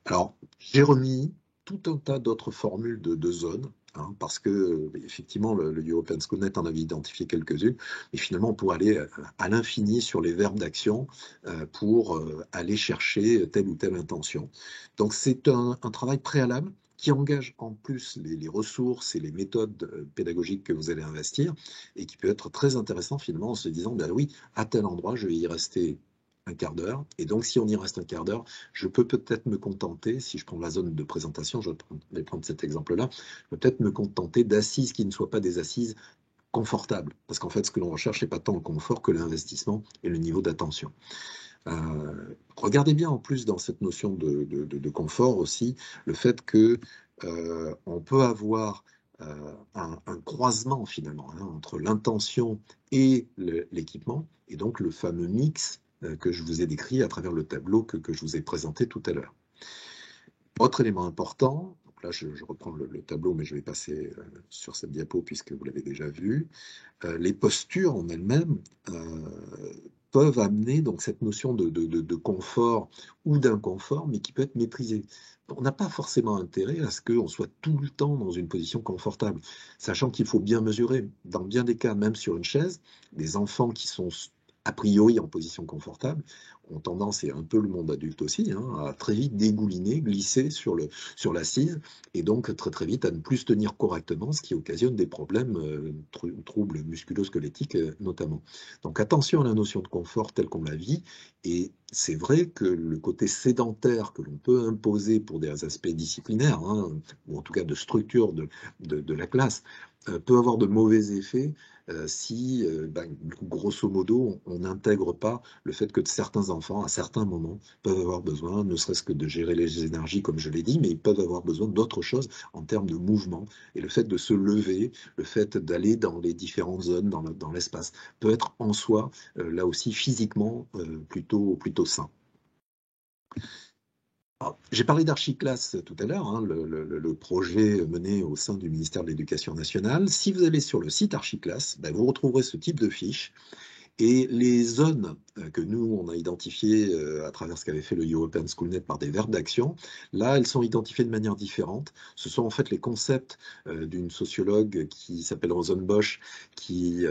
Alors, j'ai remis tout un tas d'autres formules de zones, hein, parce que effectivement, le European Schoolnet en avait identifié quelques-unes, et finalement, on pourrait aller à l'infini sur les verbes d'action pour aller chercher telle ou telle intention. Donc, c'est un travail préalable qui engage en plus les ressources et les méthodes pédagogiques que vous allez investir, et qui peut être très intéressant finalement en se disant, ben oui, à tel endroit, je vais y rester un quart d'heure, et donc si on y reste un quart d'heure, je peux peut-être me contenter, si je prends la zone de présentation, je vais prendre cet exemple-là, je peux peut-être me contenter d'assises qui ne soient pas des assises confortables, parce qu'en fait, ce que l'on recherche, c'est pas tant le confort que l'investissement et le niveau d'attention. Regardez bien en plus dans cette notion de confort aussi, le fait que on peut avoir un croisement finalement, hein, entre l'intention et l'équipement, et donc le fameux mix que je vous ai décrit à travers le tableau que je vous ai présenté tout à l'heure. Autre élément important, donc là je reprends le tableau, mais je vais passer sur cette diapo puisque vous l'avez déjà vu, les postures en elles-mêmes peuvent amener donc cette notion de confort ou d'inconfort, mais qui peut être maîtrisée. On n'a pas forcément intérêt à ce qu'on soit tout le temps dans une position confortable, sachant qu'il faut bien mesurer. Dans bien des cas, même sur une chaise, des enfants qui sont a priori en position confortable ont tendance, et un peu le monde adulte aussi, hein, à très vite dégouliner, glisser sur l'assise, et donc très vite à ne plus se tenir correctement, ce qui occasionne des problèmes, troubles musculo-squelettiques notamment. Donc attention à la notion de confort telle qu'on la vit, et c'est vrai que le côté sédentaire que l'on peut imposer pour des aspects disciplinaires, hein, ou en tout cas de structure de la classe, peut avoir de mauvais effets si, grosso modo, on n'intègre pas le fait que certains enfants, à certains moments, peuvent avoir besoin, ne serait-ce que de gérer les énergies, comme je l'ai dit, mais ils peuvent avoir besoin d'autre chose en termes de mouvement. Et le fait de se lever, le fait d'aller dans les différentes zones, dans l'espace, peut être en soi, là aussi, physiquement, plutôt sain. J'ai parlé d'Archiclass tout à l'heure, hein, le projet mené au sein du ministère de l'Éducation nationale. Si vous allez sur le site Archiclass, vous retrouverez ce type de fiche. Et les zones que nous, on a identifiées à travers ce qu'avait fait le European Schoolnet par des verbes d'action, là, elles sont identifiées de manière différente. Ce sont en fait les concepts d'une sociologue qui s'appelle Rosenbosch, qui,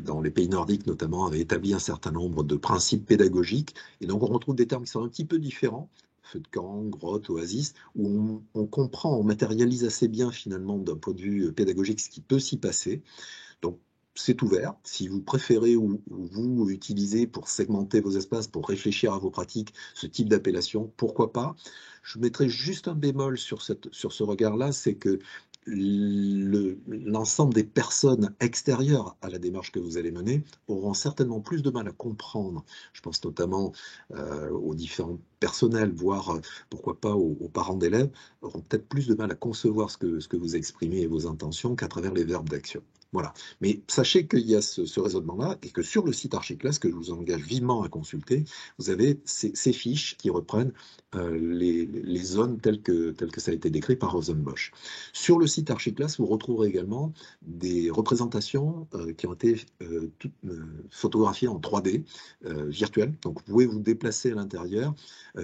dans les pays nordiques notamment, avait établi un certain nombre de principes pédagogiques. Et donc, on retrouve des termes qui sont un petit peu différents. Feu de camp, grotte, oasis, où on comprend, on matérialise assez bien finalement d'un point de vue pédagogique ce qui peut s'y passer. Donc, c'est ouvert. Si vous préférez ou vous utilisez pour segmenter vos espaces, pour réfléchir à vos pratiques, ce type d'appellation, pourquoi pas. Je mettrai juste un bémol sur ce regard-là, c'est que l'ensemble des personnes extérieures à la démarche que vous allez mener auront certainement plus de mal à comprendre. Je pense notamment aux différents personnels, voire pourquoi pas aux parents d'élèves, auront peut-être plus de mal à concevoir ce que vous exprimez et vos intentions qu'à travers les verbes d'action. Voilà. Mais sachez qu'il y a ce raisonnement-là et que sur le site Archiclass, que je vous engage vivement à consulter, vous avez ces fiches qui reprennent les zones telles que ça a été décrit par Rosenbosch. Sur le site Archiclass, vous retrouverez également des représentations qui ont été photographiées en 3D virtuelles. Donc vous pouvez vous déplacer à l'intérieur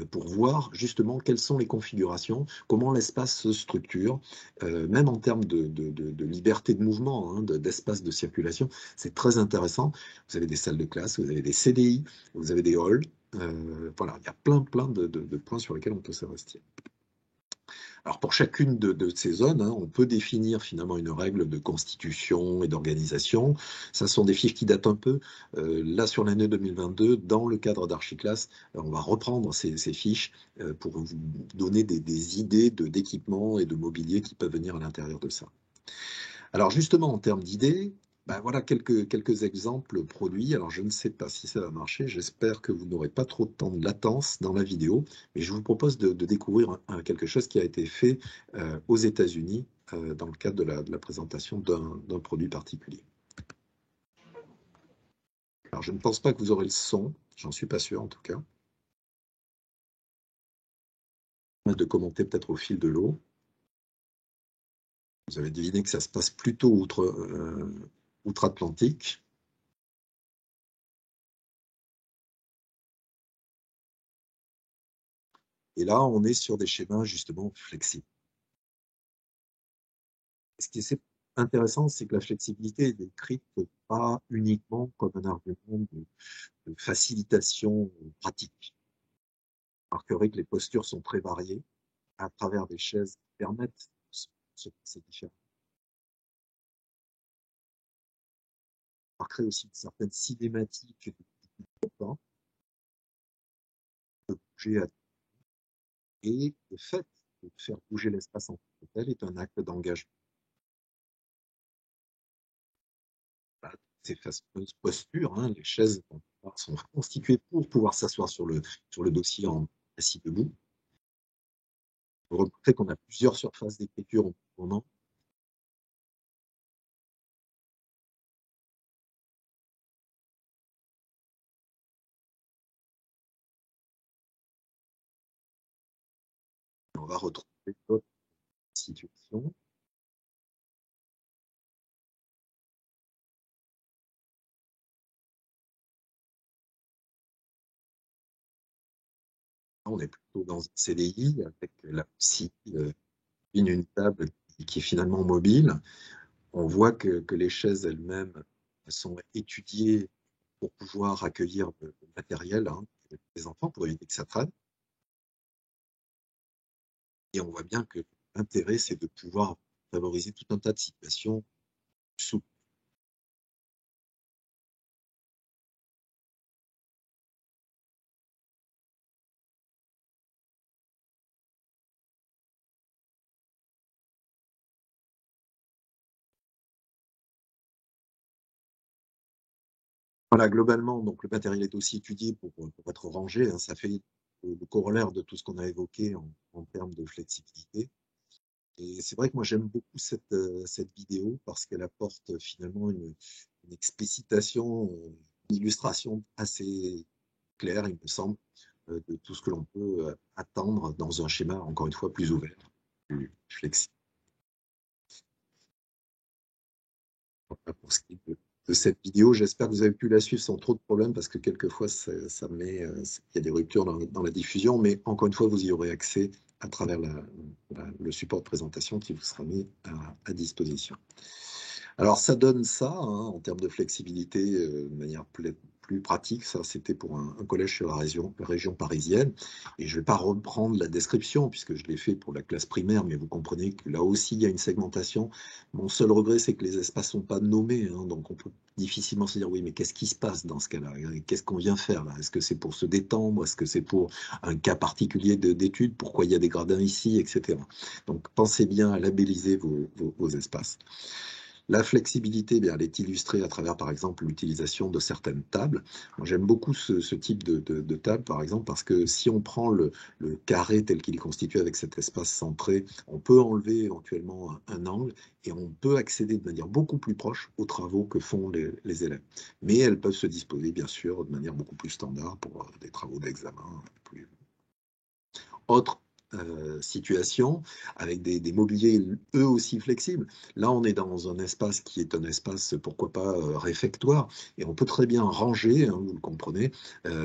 pour voir justement quelles sont les configurations, comment l'espace se structure, même en termes de liberté de mouvement, hein, d'espace de circulation. C'est très intéressant. Vous avez des salles de classe, vous avez des CDI, vous avez des halls. Voilà, il y a plein de points sur lesquels on peut s'investir. Alors pour chacune de ces zones, hein, on peut définir finalement une règle de constitution et d'organisation. Ça sont des fiches qui datent un peu. Là, sur l'année 2022, dans le cadre d'Archiclass, on va reprendre ces fiches pour vous donner des idées d'équipements et de mobilier qui peuvent venir à l'intérieur de ça. Alors justement, en termes d'idées, ben voilà quelques exemples produits. Alors je ne sais pas si ça va marcher, j'espère que vous n'aurez pas trop de temps de latence dans la vidéo, mais je vous propose de découvrir quelque chose qui a été fait aux États-Unis dans le cadre de la présentation d'un produit particulier. Alors je ne pense pas que vous aurez le son, j'en suis pas sûr en tout cas. De commenter peut-être au fil de l'eau. Vous avez deviné que ça se passe plutôt outre-Atlantique. Et là, on est sur des schémas justement flexibles. Ce qui est intéressant, c'est que la flexibilité est décrite pas uniquement comme un argument de facilitation pratique. Vous remarquerez que les postures sont très variées à travers des chaises qui permettent de se passer différents. Vous remarquerez aussi une certaine cinématique du temps, de bouger et le fait de faire bouger l'espace en tant que tel est un acte d'engagement. Ces fameuses postures, hein, les chaises sont constituées pour pouvoir s'asseoir sur le dossier en assis debout. Vous remarquerez qu'on a plusieurs surfaces d'écriture en ce moment. On va retrouver d'autres situations. On est plutôt dans un CDI avec là aussi une table qui est finalement mobile. On voit que les chaises elles-mêmes sont étudiées pour pouvoir accueillir le matériel, hein, des enfants, pour éviter que ça traîne. Et on voit bien que l'intérêt, c'est de pouvoir favoriser tout un tas de situations souples. Voilà, globalement, donc le matériel est aussi étudié pour être rangé, hein, ça fait le corollaire de tout ce qu'on a évoqué en termes de flexibilité. Et c'est vrai que moi j'aime beaucoup cette vidéo parce qu'elle apporte finalement une explicitation, une illustration assez claire, il me semble, de tout ce que l'on peut attendre dans un schéma, encore une fois, plus ouvert, plus flexible. Voilà pour ce qui est de cette vidéo. J'espère que vous avez pu la suivre sans trop de problèmes parce que quelquefois, il y a des ruptures dans la diffusion, mais encore une fois, vous y aurez accès à travers le support de présentation qui vous sera mis à disposition. Alors, ça donne ça, hein, en termes de flexibilité, de manière plus pratique. Ça, c'était pour un collège sur la région parisienne. Et je ne vais pas reprendre la description, puisque je l'ai fait pour la classe primaire, mais vous comprenez que là aussi, il y a une segmentation. Mon seul regret, c'est que les espaces ne sont pas nommés, hein, donc on peut difficilement se dire, oui, mais qu'est-ce qui se passe dans ce cas-là? Qu'est-ce qu'on vient faire là? Est-ce que c'est pour se détendre? Est-ce que c'est pour un cas particulier d'étude? Pourquoi il y a des gradins ici, etc. Donc, pensez bien à labelliser vos espaces. La flexibilité, eh bien, elle est illustrée à travers, par exemple, l'utilisation de certaines tables. Moi, j'aime beaucoup ce type de table, par exemple, parce que si on prend le carré tel qu'il est constitué avec cet espace centré, on peut enlever éventuellement un angle et on peut accéder de manière beaucoup plus proche aux travaux que font les élèves. Mais elles peuvent se disposer, bien sûr, de manière beaucoup plus standard pour des travaux d'examen plus. Autre situation, avec des mobiliers eux aussi flexibles. Là, on est dans un espace qui est un espace, pourquoi pas, réfectoire, et on peut très bien ranger, hein, vous le comprenez,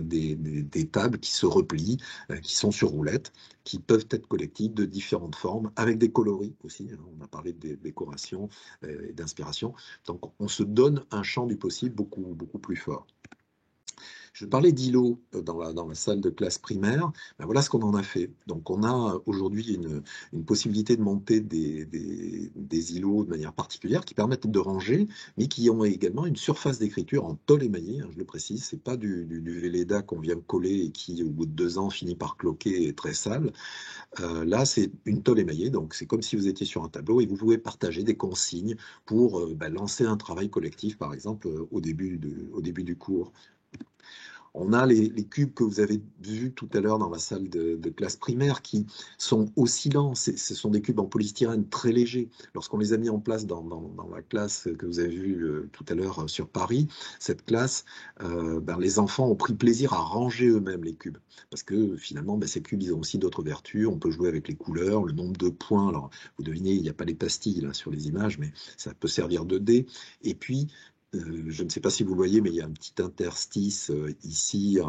des tables qui se replient, qui sont sur roulettes, qui peuvent être collectives de différentes formes, avec des coloris aussi, hein. On a parlé de décoration et d'inspiration. Donc, on se donne un champ du possible beaucoup plus fort. Je parlais d'îlots dans la salle de classe primaire. Ben voilà ce qu'on en a fait. Donc, on a aujourd'hui une possibilité de monter des îlots de manière particulière qui permettent de ranger, mais qui ont également une surface d'écriture en tôle émaillée, hein, je le précise. C'est pas du Velleda qu'on vient coller et qui, au bout de 2 ans, finit par cloquer et est très sale. Là, c'est une tôle émaillée, donc c'est comme si vous étiez sur un tableau et vous pouvez partager des consignes pour lancer un travail collectif, par exemple, au début du cours. On a les cubes que vous avez vus tout à l'heure dans la salle de classe primaire qui sont oscillants. Ce sont des cubes en polystyrène très légers. Lorsqu'on les a mis en place dans la classe que vous avez vue tout à l'heure sur Paris, cette classe, les enfants ont pris plaisir à ranger eux-mêmes les cubes. Parce que finalement, ces cubes, ils ont aussi d'autres vertus. On peut jouer avec les couleurs, le nombre de points. Alors, vous devinez, il n'y a pas les pastilles là, sur les images, mais ça peut servir de dés. Et puis, je ne sais pas si vous voyez, mais il y a un petit interstice ici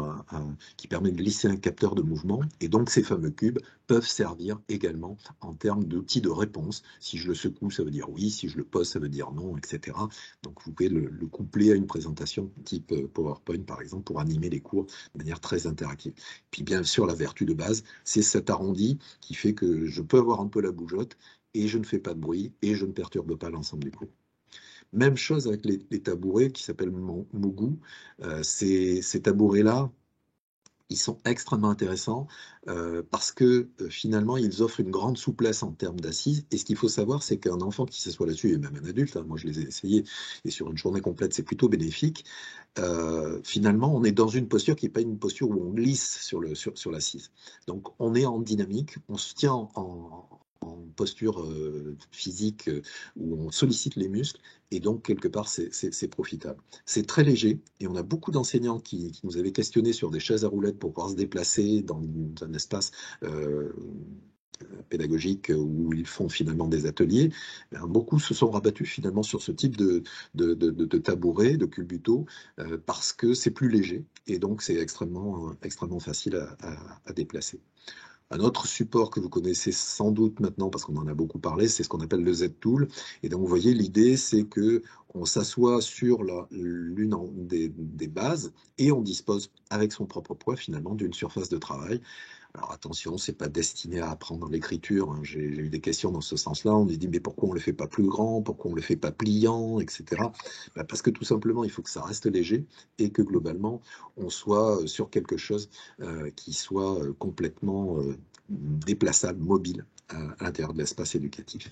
qui permet de glisser un capteur de mouvement. Et donc, ces fameux cubes peuvent servir également en termes d'outils de réponse. Si je le secoue, ça veut dire oui. Si je le pose, ça veut dire non, etc. Donc, vous pouvez le coupler à une présentation type PowerPoint, par exemple, pour animer les cours de manière très interactive. Puis, bien sûr, la vertu de base, c'est cet arrondi qui fait que je peux avoir un peu la bougeotte et je ne fais pas de bruit et je ne perturbe pas l'ensemble du cours. Même chose avec les tabourets qui s'appellent Mougou. Ces tabourets-là, ils sont extrêmement intéressants parce que finalement, ils offrent une grande souplesse en termes d'assises. Et ce qu'il faut savoir, c'est qu'un enfant qui s'assoit là-dessus, et même un adulte, hein, moi je les ai essayés, et sur une journée complète, c'est plutôt bénéfique. Finalement, on est dans une posture qui n'est pas une posture où on glisse sur l'assise. Donc, on est en dynamique, on se tient en posture physique où on sollicite les muscles, et donc, quelque part, c'est profitable. C'est très léger, et on a beaucoup d'enseignants qui nous avaient questionné sur des chaises à roulettes pour pouvoir se déplacer dans un espace pédagogique où ils font finalement des ateliers. Beaucoup se sont rabattus finalement sur ce type de tabouret, de culbuto, parce que c'est plus léger, et donc c'est extrêmement facile à déplacer. Un autre support que vous connaissez sans doute maintenant, parce qu'on en a beaucoup parlé, c'est ce qu'on appelle le Z-Tool. Et donc, vous voyez, l'idée, c'est que on s'assoit sur l'une des bases et on dispose avec son propre poids, finalement, d'une surface de travail. Alors attention, c'est pas destiné à apprendre l'écriture, hein. J'ai eu des questions dans ce sens-là. On me dit, mais pourquoi on le fait pas plus grand? Pourquoi on le fait pas pliant, etc. Parce que tout simplement, il faut que ça reste léger et que globalement, on soit sur quelque chose qui soit complètement déplaçable, mobile à l'intérieur de l'espace éducatif.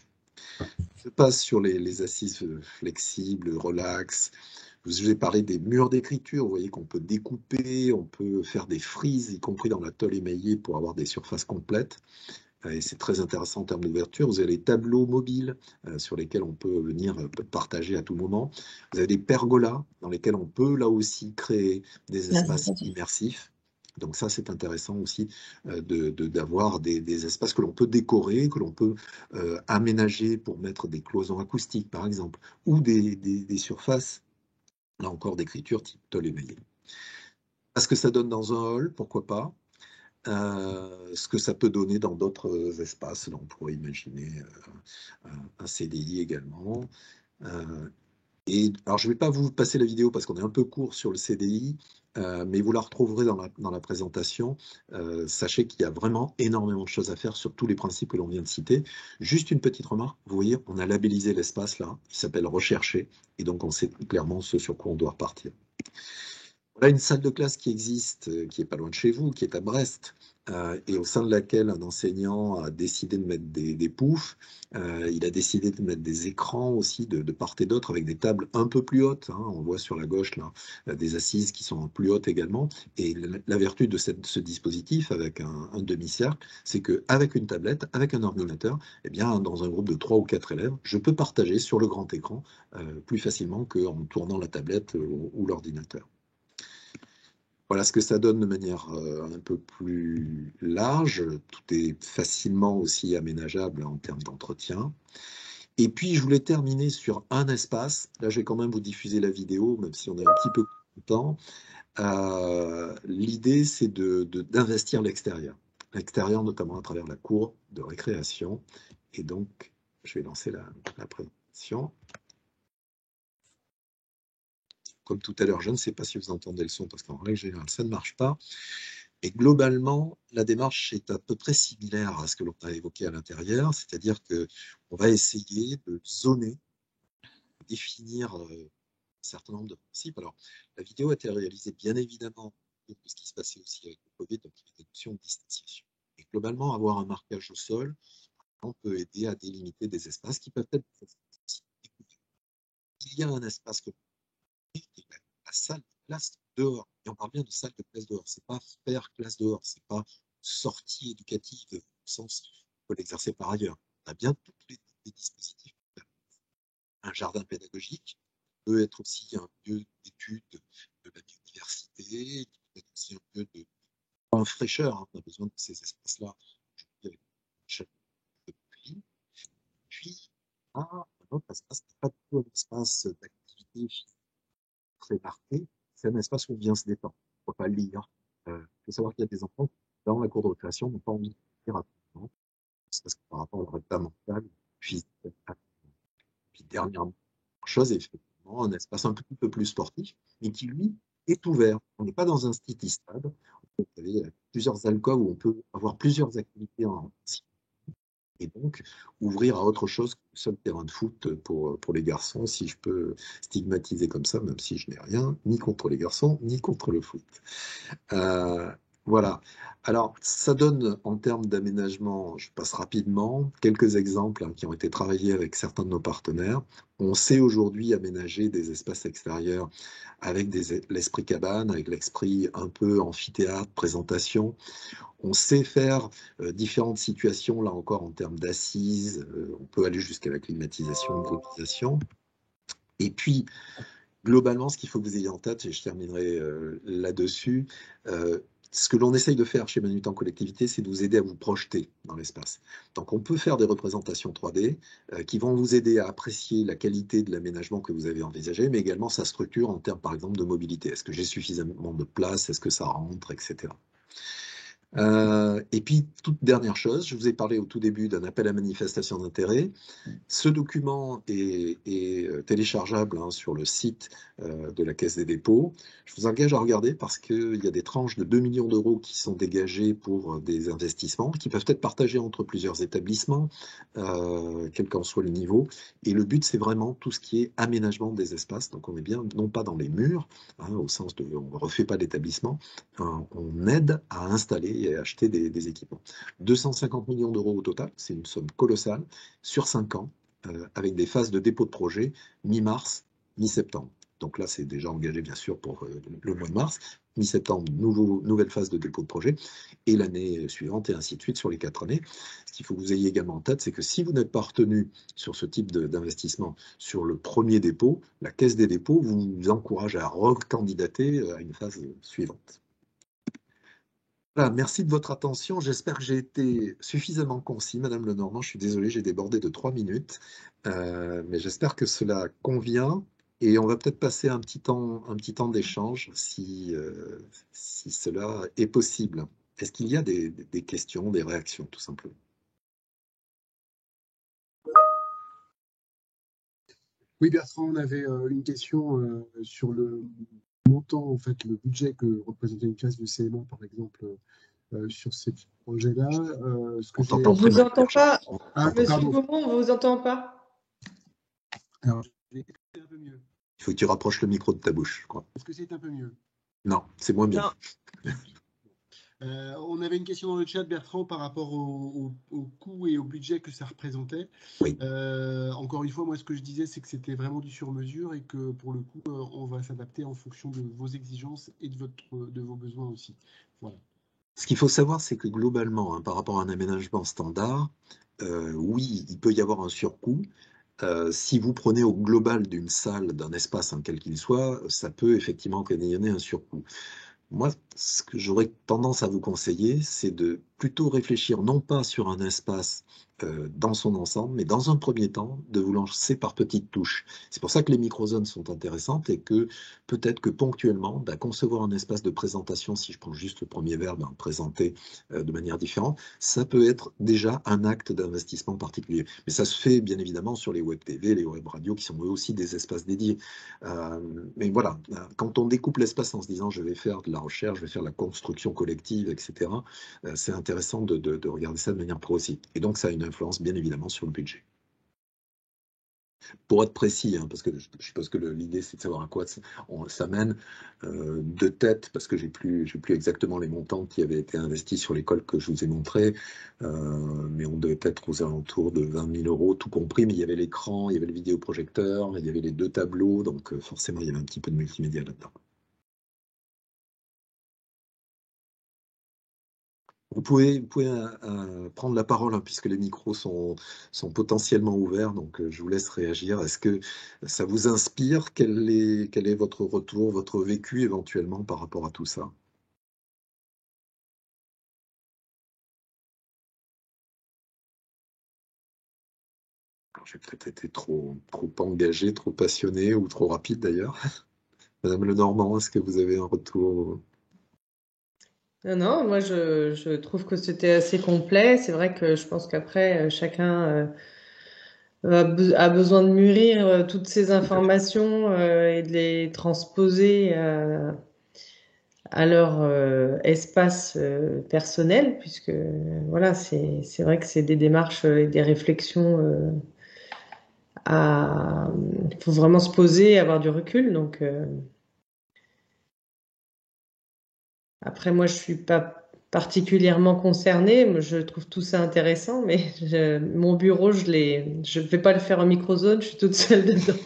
Je passe sur les assises flexibles, relax. Je vous ai parlé des murs d'écriture. Vous voyez qu'on peut découper, on peut faire des frises, y compris dans la tôle émaillée pour avoir des surfaces complètes. Et c'est très intéressant en termes d'ouverture. Vous avez les tableaux mobiles sur lesquels on peut venir partager à tout moment. Vous avez des pergolas dans lesquels on peut là aussi créer des espaces immersifs. Donc ça, c'est intéressant aussi d'avoir des espaces que l'on peut décorer, que l'on peut aménager pour mettre des cloisons acoustiques, par exemple, ou des surfaces, là encore, d'écriture type tôle émaillée. Est-ce que ça donne dans un hall? Pourquoi pas? Ce que ça peut donner dans d'autres espaces. Là, on pourrait imaginer un CDI également. Et alors, je ne vais pas vous passer la vidéo parce qu'on est un peu court sur le CDI, mais vous la retrouverez dans la présentation. Sachez qu'il y a vraiment énormément de choses à faire sur tous les principes que l'on vient de citer. Juste une petite remarque, vous voyez, on a labellisé l'espace là, qui s'appelle rechercher, et donc on sait clairement ce sur quoi on doit repartir. Voilà une salle de classe qui existe, qui est pas loin de chez vous, qui est à Brest, et au sein de laquelle un enseignant a décidé de mettre des poufs. Il a décidé de mettre des écrans aussi de part et d'autre avec des tables un peu plus hautes, hein. On voit sur la gauche là des assises qui sont plus hautes également. Et la vertu de ce dispositif avec un demi-cercle, c'est qu'avec une tablette, avec un ordinateur, eh bien, dans un groupe de 3 ou 4 élèves, je peux partager sur le grand écran plus facilement qu'en tournant la tablette ou l'ordinateur. Voilà ce que ça donne de manière un peu plus large. Tout est facilement aussi aménageable en termes d'entretien. Et puis, je voulais terminer sur un espace. Là, je vais quand même vous diffuser la vidéo, même si on est un petit peu content. L'idée, c'est d'investir l'extérieur. L'extérieur, notamment à travers la cour de récréation. Et donc, je vais lancer la présentation. Comme tout à l'heure, je ne sais pas si vous entendez le son, parce qu'en règle générale, ça ne marche pas. Et globalement, la démarche est à peu près similaire à ce que l'on a évoqué à l'intérieur, c'est-à-dire qu'on va essayer de zoner, de définir un certain nombre de principes. Alors, la vidéo a été réalisée bien évidemment pour ce qui se passait aussi avec le Covid, donc il y a des notions de distanciation. Et globalement, avoir un marquage au sol, on peut aider à délimiter des espaces qui peuvent être aussi découverts. Il y a un espace que la salle de classe dehors. Et on parle bien de salle de classe dehors. C'est pas faire classe dehors, c'est pas sortie éducative au sens qu'on peut l'exercer par ailleurs. On a bien tous les dispositifs. Un jardin pédagogique peut être aussi un lieu d'étude de la biodiversité, peut être aussi un lieu de en fraîcheur. Hein. On a besoin de ces espaces-là avec chaque pays. Puis, un autre espace qui n'est pas du tout un espace d'activité très marqué, c'est un espace où on vient se détendre. On ne peut pas lire. Il faut savoir qu'il y a des enfants qui, dans la cour de récréation, n'ont pas envie de lire rapidement, parce que par rapport à leur état mental, physique. Puis dernière chose, effectivement, un espace un petit peu plus sportif, mais qui, lui, est ouvert. On n'est pas dans un city stade. Vous avez plusieurs alcôves où on peut avoir plusieurs activités en et donc ouvrir à autre chose que le seul terrain de foot pour les garçons, si je peux stigmatiser comme ça, même si je n'ai rien ni contre les garçons, ni contre le foot. Euh, voilà. Alors, ça donne en termes d'aménagement, je passe rapidement, quelques exemples qui ont été travaillés avec certains de nos partenaires. On sait aujourd'hui aménager des espaces extérieurs avec l'esprit cabane, avec l'esprit un peu amphithéâtre, présentation. On sait faire différentes situations, là encore, en termes d'assises. On peut aller jusqu'à la climatisation, l'improvisation. Et puis, globalement, ce qu'il faut que vous ayez en tête, et je terminerai là-dessus, ce que l'on essaye de faire chez Manutan Collectivité, c'est de vous aider à vous projeter dans l'espace. Donc, on peut faire des représentations 3D qui vont vous aider à apprécier la qualité de l'aménagement que vous avez envisagé, mais également sa structure en termes, par exemple, de mobilité. Est-ce que j'ai suffisamment de place? Est-ce que ça rentre, etc. Et puis, toute dernière chose, je vous ai parlé au tout début d'un appel à manifestation d'intérêt. Ce document est téléchargeable sur le site de la Caisse des dépôts. Je vous engage à regarder parce qu'il y a des tranches de 2 millions d'euros qui sont dégagées pour des investissements qui peuvent être partagés entre plusieurs établissements, quel qu'en soit le niveau. Et le but, c'est vraiment tout ce qui est aménagement des espaces. Donc on est bien non pas dans les murs, au sens de on ne refait pas l'établissement, on aide à installer et à acheter des équipements. 250 millions d'euros au total, c'est une somme colossale sur 5 ans, avec des phases de dépôt de projet mi-mars, mi-septembre. Donc là, c'est déjà engagé, bien sûr, pour le mois de mars. Mi-septembre, nouvelle phase de dépôt de projet, et l'année suivante, et ainsi de suite sur les 4 années. Ce qu'il faut que vous ayez également en tête, c'est que si vous n'êtes pas retenu sur ce type d'investissement sur le premier dépôt, la Caisse des dépôts vous encourage à recandidater à une phase suivante. Voilà, merci de votre attention. J'espère que j'ai été suffisamment concis, Madame Lenormand. Je suis désolé, j'ai débordé de 3 minutes, mais j'espère que cela convient. Et on va peut-être passer un petit temps d'échange si cela est possible. Est-ce qu'il y a des questions, des réactions, tout simplement? Oui, Bertrand, on avait une question sur le montant, en fait, le budget que représentait une classe de CM1, par exemple, sur ces projets-là. Ce que On j'ai... On t'entend très vous mal, entend Pierre-Jean. pas, On Ah, t'entend très Monsieur mal. pardon. Gaumont, on vous entend pas. Alors, je vais essayer un peu mieux. Il faut que tu rapproches le micro de ta bouche, je crois. Est-ce que c'est un peu mieux? Non, c'est moins bien. Non. On avait une question dans le chat, Bertrand, par rapport au coût et au budget que ça représentait. Oui. Encore une fois, moi, ce que je disais, c'est que c'était vraiment du sur-mesure et que pour le coup, on va s'adapter en fonction de vos exigences et de vos besoins aussi. Voilà. Ce qu'il faut savoir, c'est que globalement, hein, par rapport à un aménagement standard, oui, il peut y avoir un surcoût. Si vous prenez au global d'une salle, d'un espace, hein, quel qu'il soit, ça peut effectivement occasionner un surcoût. Moi, ce que j'aurais tendance à vous conseiller, c'est de plutôt réfléchir non pas sur un espace dans son ensemble, mais dans un premier temps, de vous lancer par petites touches. C'est pour ça que les microzones sont intéressantes et que peut-être que ponctuellement, bah, concevoir un espace de présentation, si je prends juste le premier verbe, hein, présenter de manière différente, ça peut être déjà un acte d'investissement particulier. Mais ça se fait bien évidemment sur les web TV, les web radios, qui sont eux aussi des espaces dédiés. Mais voilà, quand on découpe l'espace en se disant je vais faire de la recherche, je vais faire la construction collective, etc., c'est intéressant de regarder ça de manière progressive. Et donc ça a une influence bien évidemment sur le budget. Pour être précis, hein, parce que je suppose que l'idée c'est de savoir à quoi ça mène, de tête, parce que j'ai plus exactement les montants qui avaient été investis sur l'école que je vous ai montré, mais on devait être aux alentours de 20 000 euros, tout compris, mais il y avait l'écran, il y avait le vidéoprojecteur, il y avait les 2 tableaux, donc forcément il y avait un petit peu de multimédia là-dedans. Vous pouvez prendre la parole, hein, puisque les micros sont potentiellement ouverts, donc je vous laisse réagir. Est-ce que ça vous inspire? Quel est votre retour, votre vécu éventuellement par rapport à tout ça? Alors, j'ai peut-être été trop engagé, trop passionné ou trop rapide d'ailleurs. Madame Lenormand, est-ce que vous avez un retour? Non, non, moi je trouve que c'était assez complet. C'est vrai que je pense qu'après, chacun a besoin de mûrir toutes ces Tout à fait. informations et de les transposer à leur espace personnel, puisque voilà, c'est vrai que c'est des démarches et des réflexions il faut vraiment se poser, avoir du recul. Donc après, moi, je suis pas particulièrement concernée. Moi, je trouve tout ça intéressant, mais mon bureau, je vais pas le faire en microzone. Je suis toute seule dedans.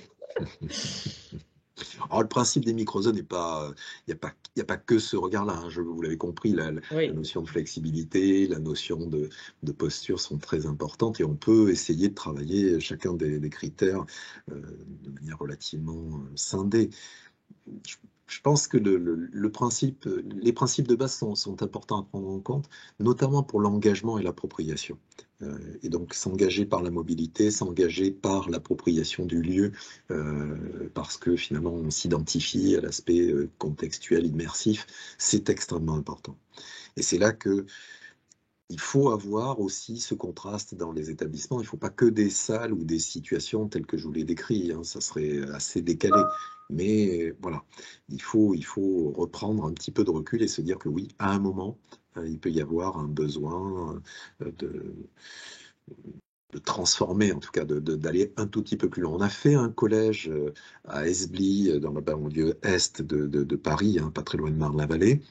Alors, le principe des microzones n'est pas, il y a pas que ce regard-là, hein. Vous l'avez compris, la Oui. notion de flexibilité, la notion de posture sont très importantes et on peut essayer de travailler chacun des critères de manière relativement scindée. Je, je pense que les principes de base sont importants à prendre en compte, notamment pour l'engagement et l'appropriation. Et donc s'engager par la mobilité, s'engager par l'appropriation du lieu, parce que finalement on s'identifie à l'aspect contextuel, immersif, c'est extrêmement important. Et c'est là que il faut avoir aussi ce contraste dans les établissements. Il ne faut pas que des salles ou des situations telles que je vous l'ai décrit, hein, ça serait assez décalé. Mais voilà, il faut reprendre un petit peu de recul et se dire que oui, à un moment, il peut y avoir un besoin de transformer, en tout cas d'aller un tout petit peu plus loin. On a fait un collège à Esbly, dans la banlieue est de Paris, hein, pas très loin de Marne-la-Vallée,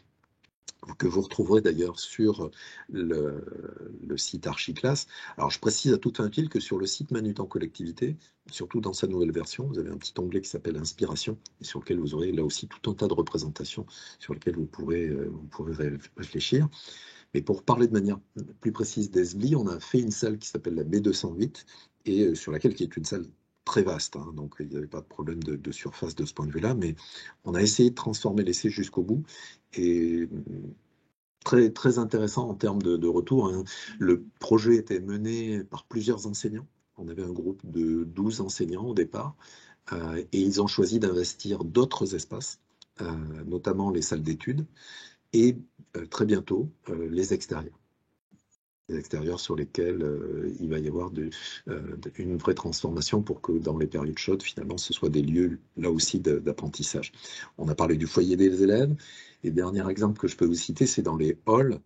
que vous retrouverez d'ailleurs sur le site Archiclass. Alors, je précise à toute fin utile que sur le site Manutan Collectivité, surtout dans sa nouvelle version, vous avez un petit onglet qui s'appelle Inspiration, et sur lequel vous aurez là aussi tout un tas de représentations sur lesquelles vous pourrez réfléchir. Mais pour parler de manière plus précise d'Esbly, on a fait une salle qui s'appelle la B208, et sur laquelle qui est une salle très vaste, hein, donc il n'y avait pas de problème de surface de ce point de vue-là, mais on a essayé de transformer l'essai jusqu'au bout, et très intéressant en termes de retour, hein. Le projet était mené par plusieurs enseignants. On avait un groupe de 12 enseignants au départ, et ils ont choisi d'investir d'autres espaces, notamment les salles d'études, et très bientôt les extérieurs. extérieurs sur lesquels il va y avoir une vraie transformation pour que dans les périodes chaudes, finalement, ce soit des lieux, là aussi, d'apprentissage. On a parlé du foyer des élèves. Et dernier exemple que je peux vous citer, c'est dans les halls.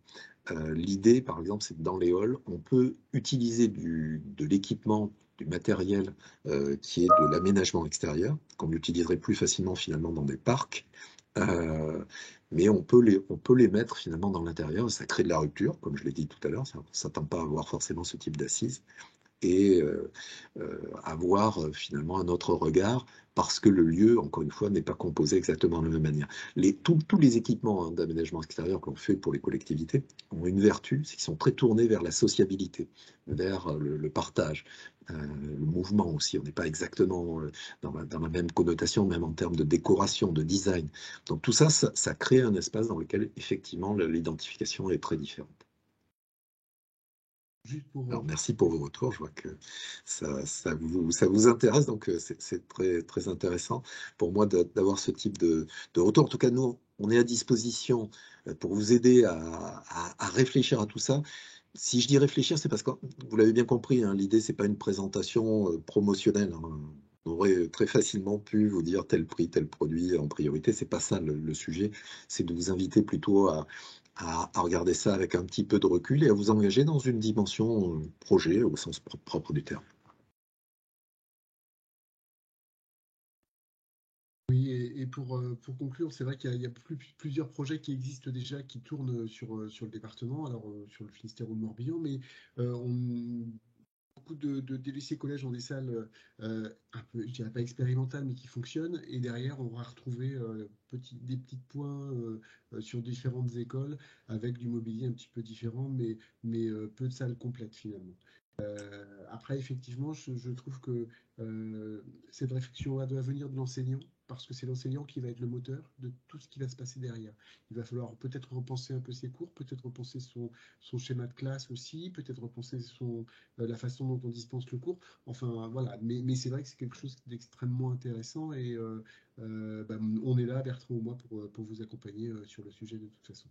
L'idée, par exemple, c'est que dans les halls, on peut utiliser de l'équipement, du matériel qui est de l'aménagement extérieur, qu'on utiliserait plus facilement finalement dans des parcs, mais on peut les mettre finalement dans l'intérieur, et ça crée de la rupture, comme je l'ai dit tout à l'heure, ça ne s'attend pas à avoir forcément ce type d'assises, et avoir finalement un autre regard, parce que le lieu, encore une fois, n'est pas composé exactement de la même manière. Tous les équipements d'aménagement extérieur qu'on fait pour les collectivités ont une vertu, c'est qu'ils sont très tournés vers la sociabilité, vers le partage, le mouvement aussi. On n'est pas exactement dans la même connotation, même en termes de décoration, de design. Donc tout ça, ça crée un espace dans lequel, effectivement, l'identification est très différente. Juste pour, Alors, merci pour vos retours. Je vois que ça vous intéresse, donc c'est très, très intéressant pour moi d'avoir ce type de retour. En tout cas, nous, on est à disposition pour vous aider à réfléchir à tout ça. Si je dis réfléchir, c'est parce que vous l'avez bien compris, hein, l'idée, c'est pas une présentation promotionnelle, hein. On aurait très facilement pu vous dire tel prix, tel produit en priorité. C'est pas ça le sujet. C'est de vous inviter plutôt à regarder ça avec un petit peu de recul et à vous engager dans une dimension projet au sens propre du terme. Oui, et pour conclure, c'est vrai qu'il y a plusieurs projets qui existent déjà, qui tournent sur le département, alors sur le Finistère ou le Morbihan, mais beaucoup des lycées collèges ont des salles un peu, je dirais pas expérimentales, mais qui fonctionnent. Et derrière, on va retrouver des petits points sur différentes écoles avec du mobilier un petit peu différent, mais peu de salles complètes finalement. Après, effectivement, je trouve que cette réflexion doit venir de l'enseignant, parce que c'est l'enseignant qui va être le moteur de tout ce qui va se passer derrière. Il va falloir peut-être repenser un peu ses cours, peut-être repenser son schéma de classe aussi, peut-être repenser la façon dont on dispense le cours. Enfin, voilà. Mais c'est vrai que c'est quelque chose d'extrêmement intéressant et on est là, Bertrand ou moi, pour vous accompagner sur le sujet de toute façon.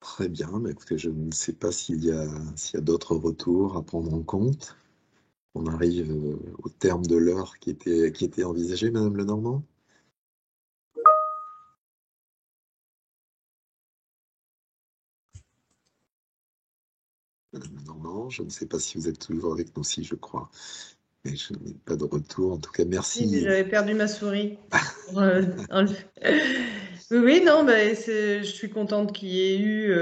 Très bien, mais écoutez, je ne sais pas s'il y a d'autres retours à prendre en compte. On arrive au terme de l'heure qui était envisagée, Madame Lenormand. Madame Lenormand, je ne sais pas si vous êtes toujours avec nous, si je crois. Mais je n'ai pas de retour. En tout cas, merci. Oui, j'avais perdu ma souris. Oui, non, je suis contente qu'il y ait eu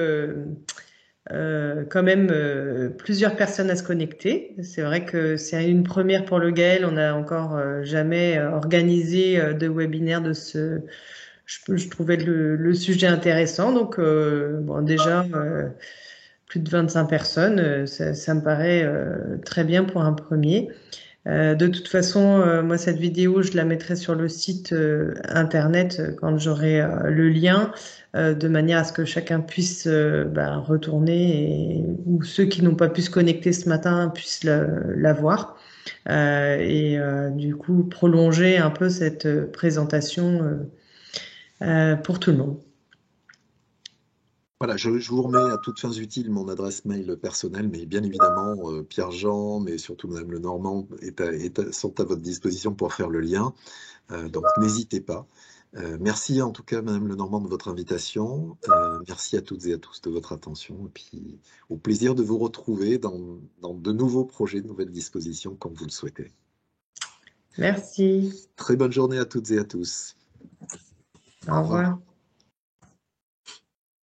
quand même plusieurs personnes à se connecter. C'est vrai que c'est une première pour le Gaël. On n'a encore jamais organisé de webinaire de ce. Je trouvais le sujet intéressant. Donc, bon, déjà, plus de 25 personnes, ça me paraît très bien pour un premier. De toute façon, moi, cette vidéo, je la mettrai sur le site internet quand j'aurai le lien, de manière à ce que chacun puisse retourner ou ceux qui n'ont pas pu se connecter ce matin puissent la voir. Du coup, prolonger un peu cette présentation pour tout le monde. Voilà, je vous remets à toutes fins utiles mon adresse mail personnelle, mais bien évidemment, Pierre-Jean, mais surtout Madame Lenormand sont à votre disposition pour faire le lien. Donc n'hésitez pas. Merci en tout cas, Madame Lenormand, de votre invitation. Merci à toutes et à tous de votre attention. Et puis au plaisir de vous retrouver dans de nouveaux projets, de nouvelles dispositions, comme vous le souhaitez. Merci. Très bonne journée à toutes et à tous. Au revoir.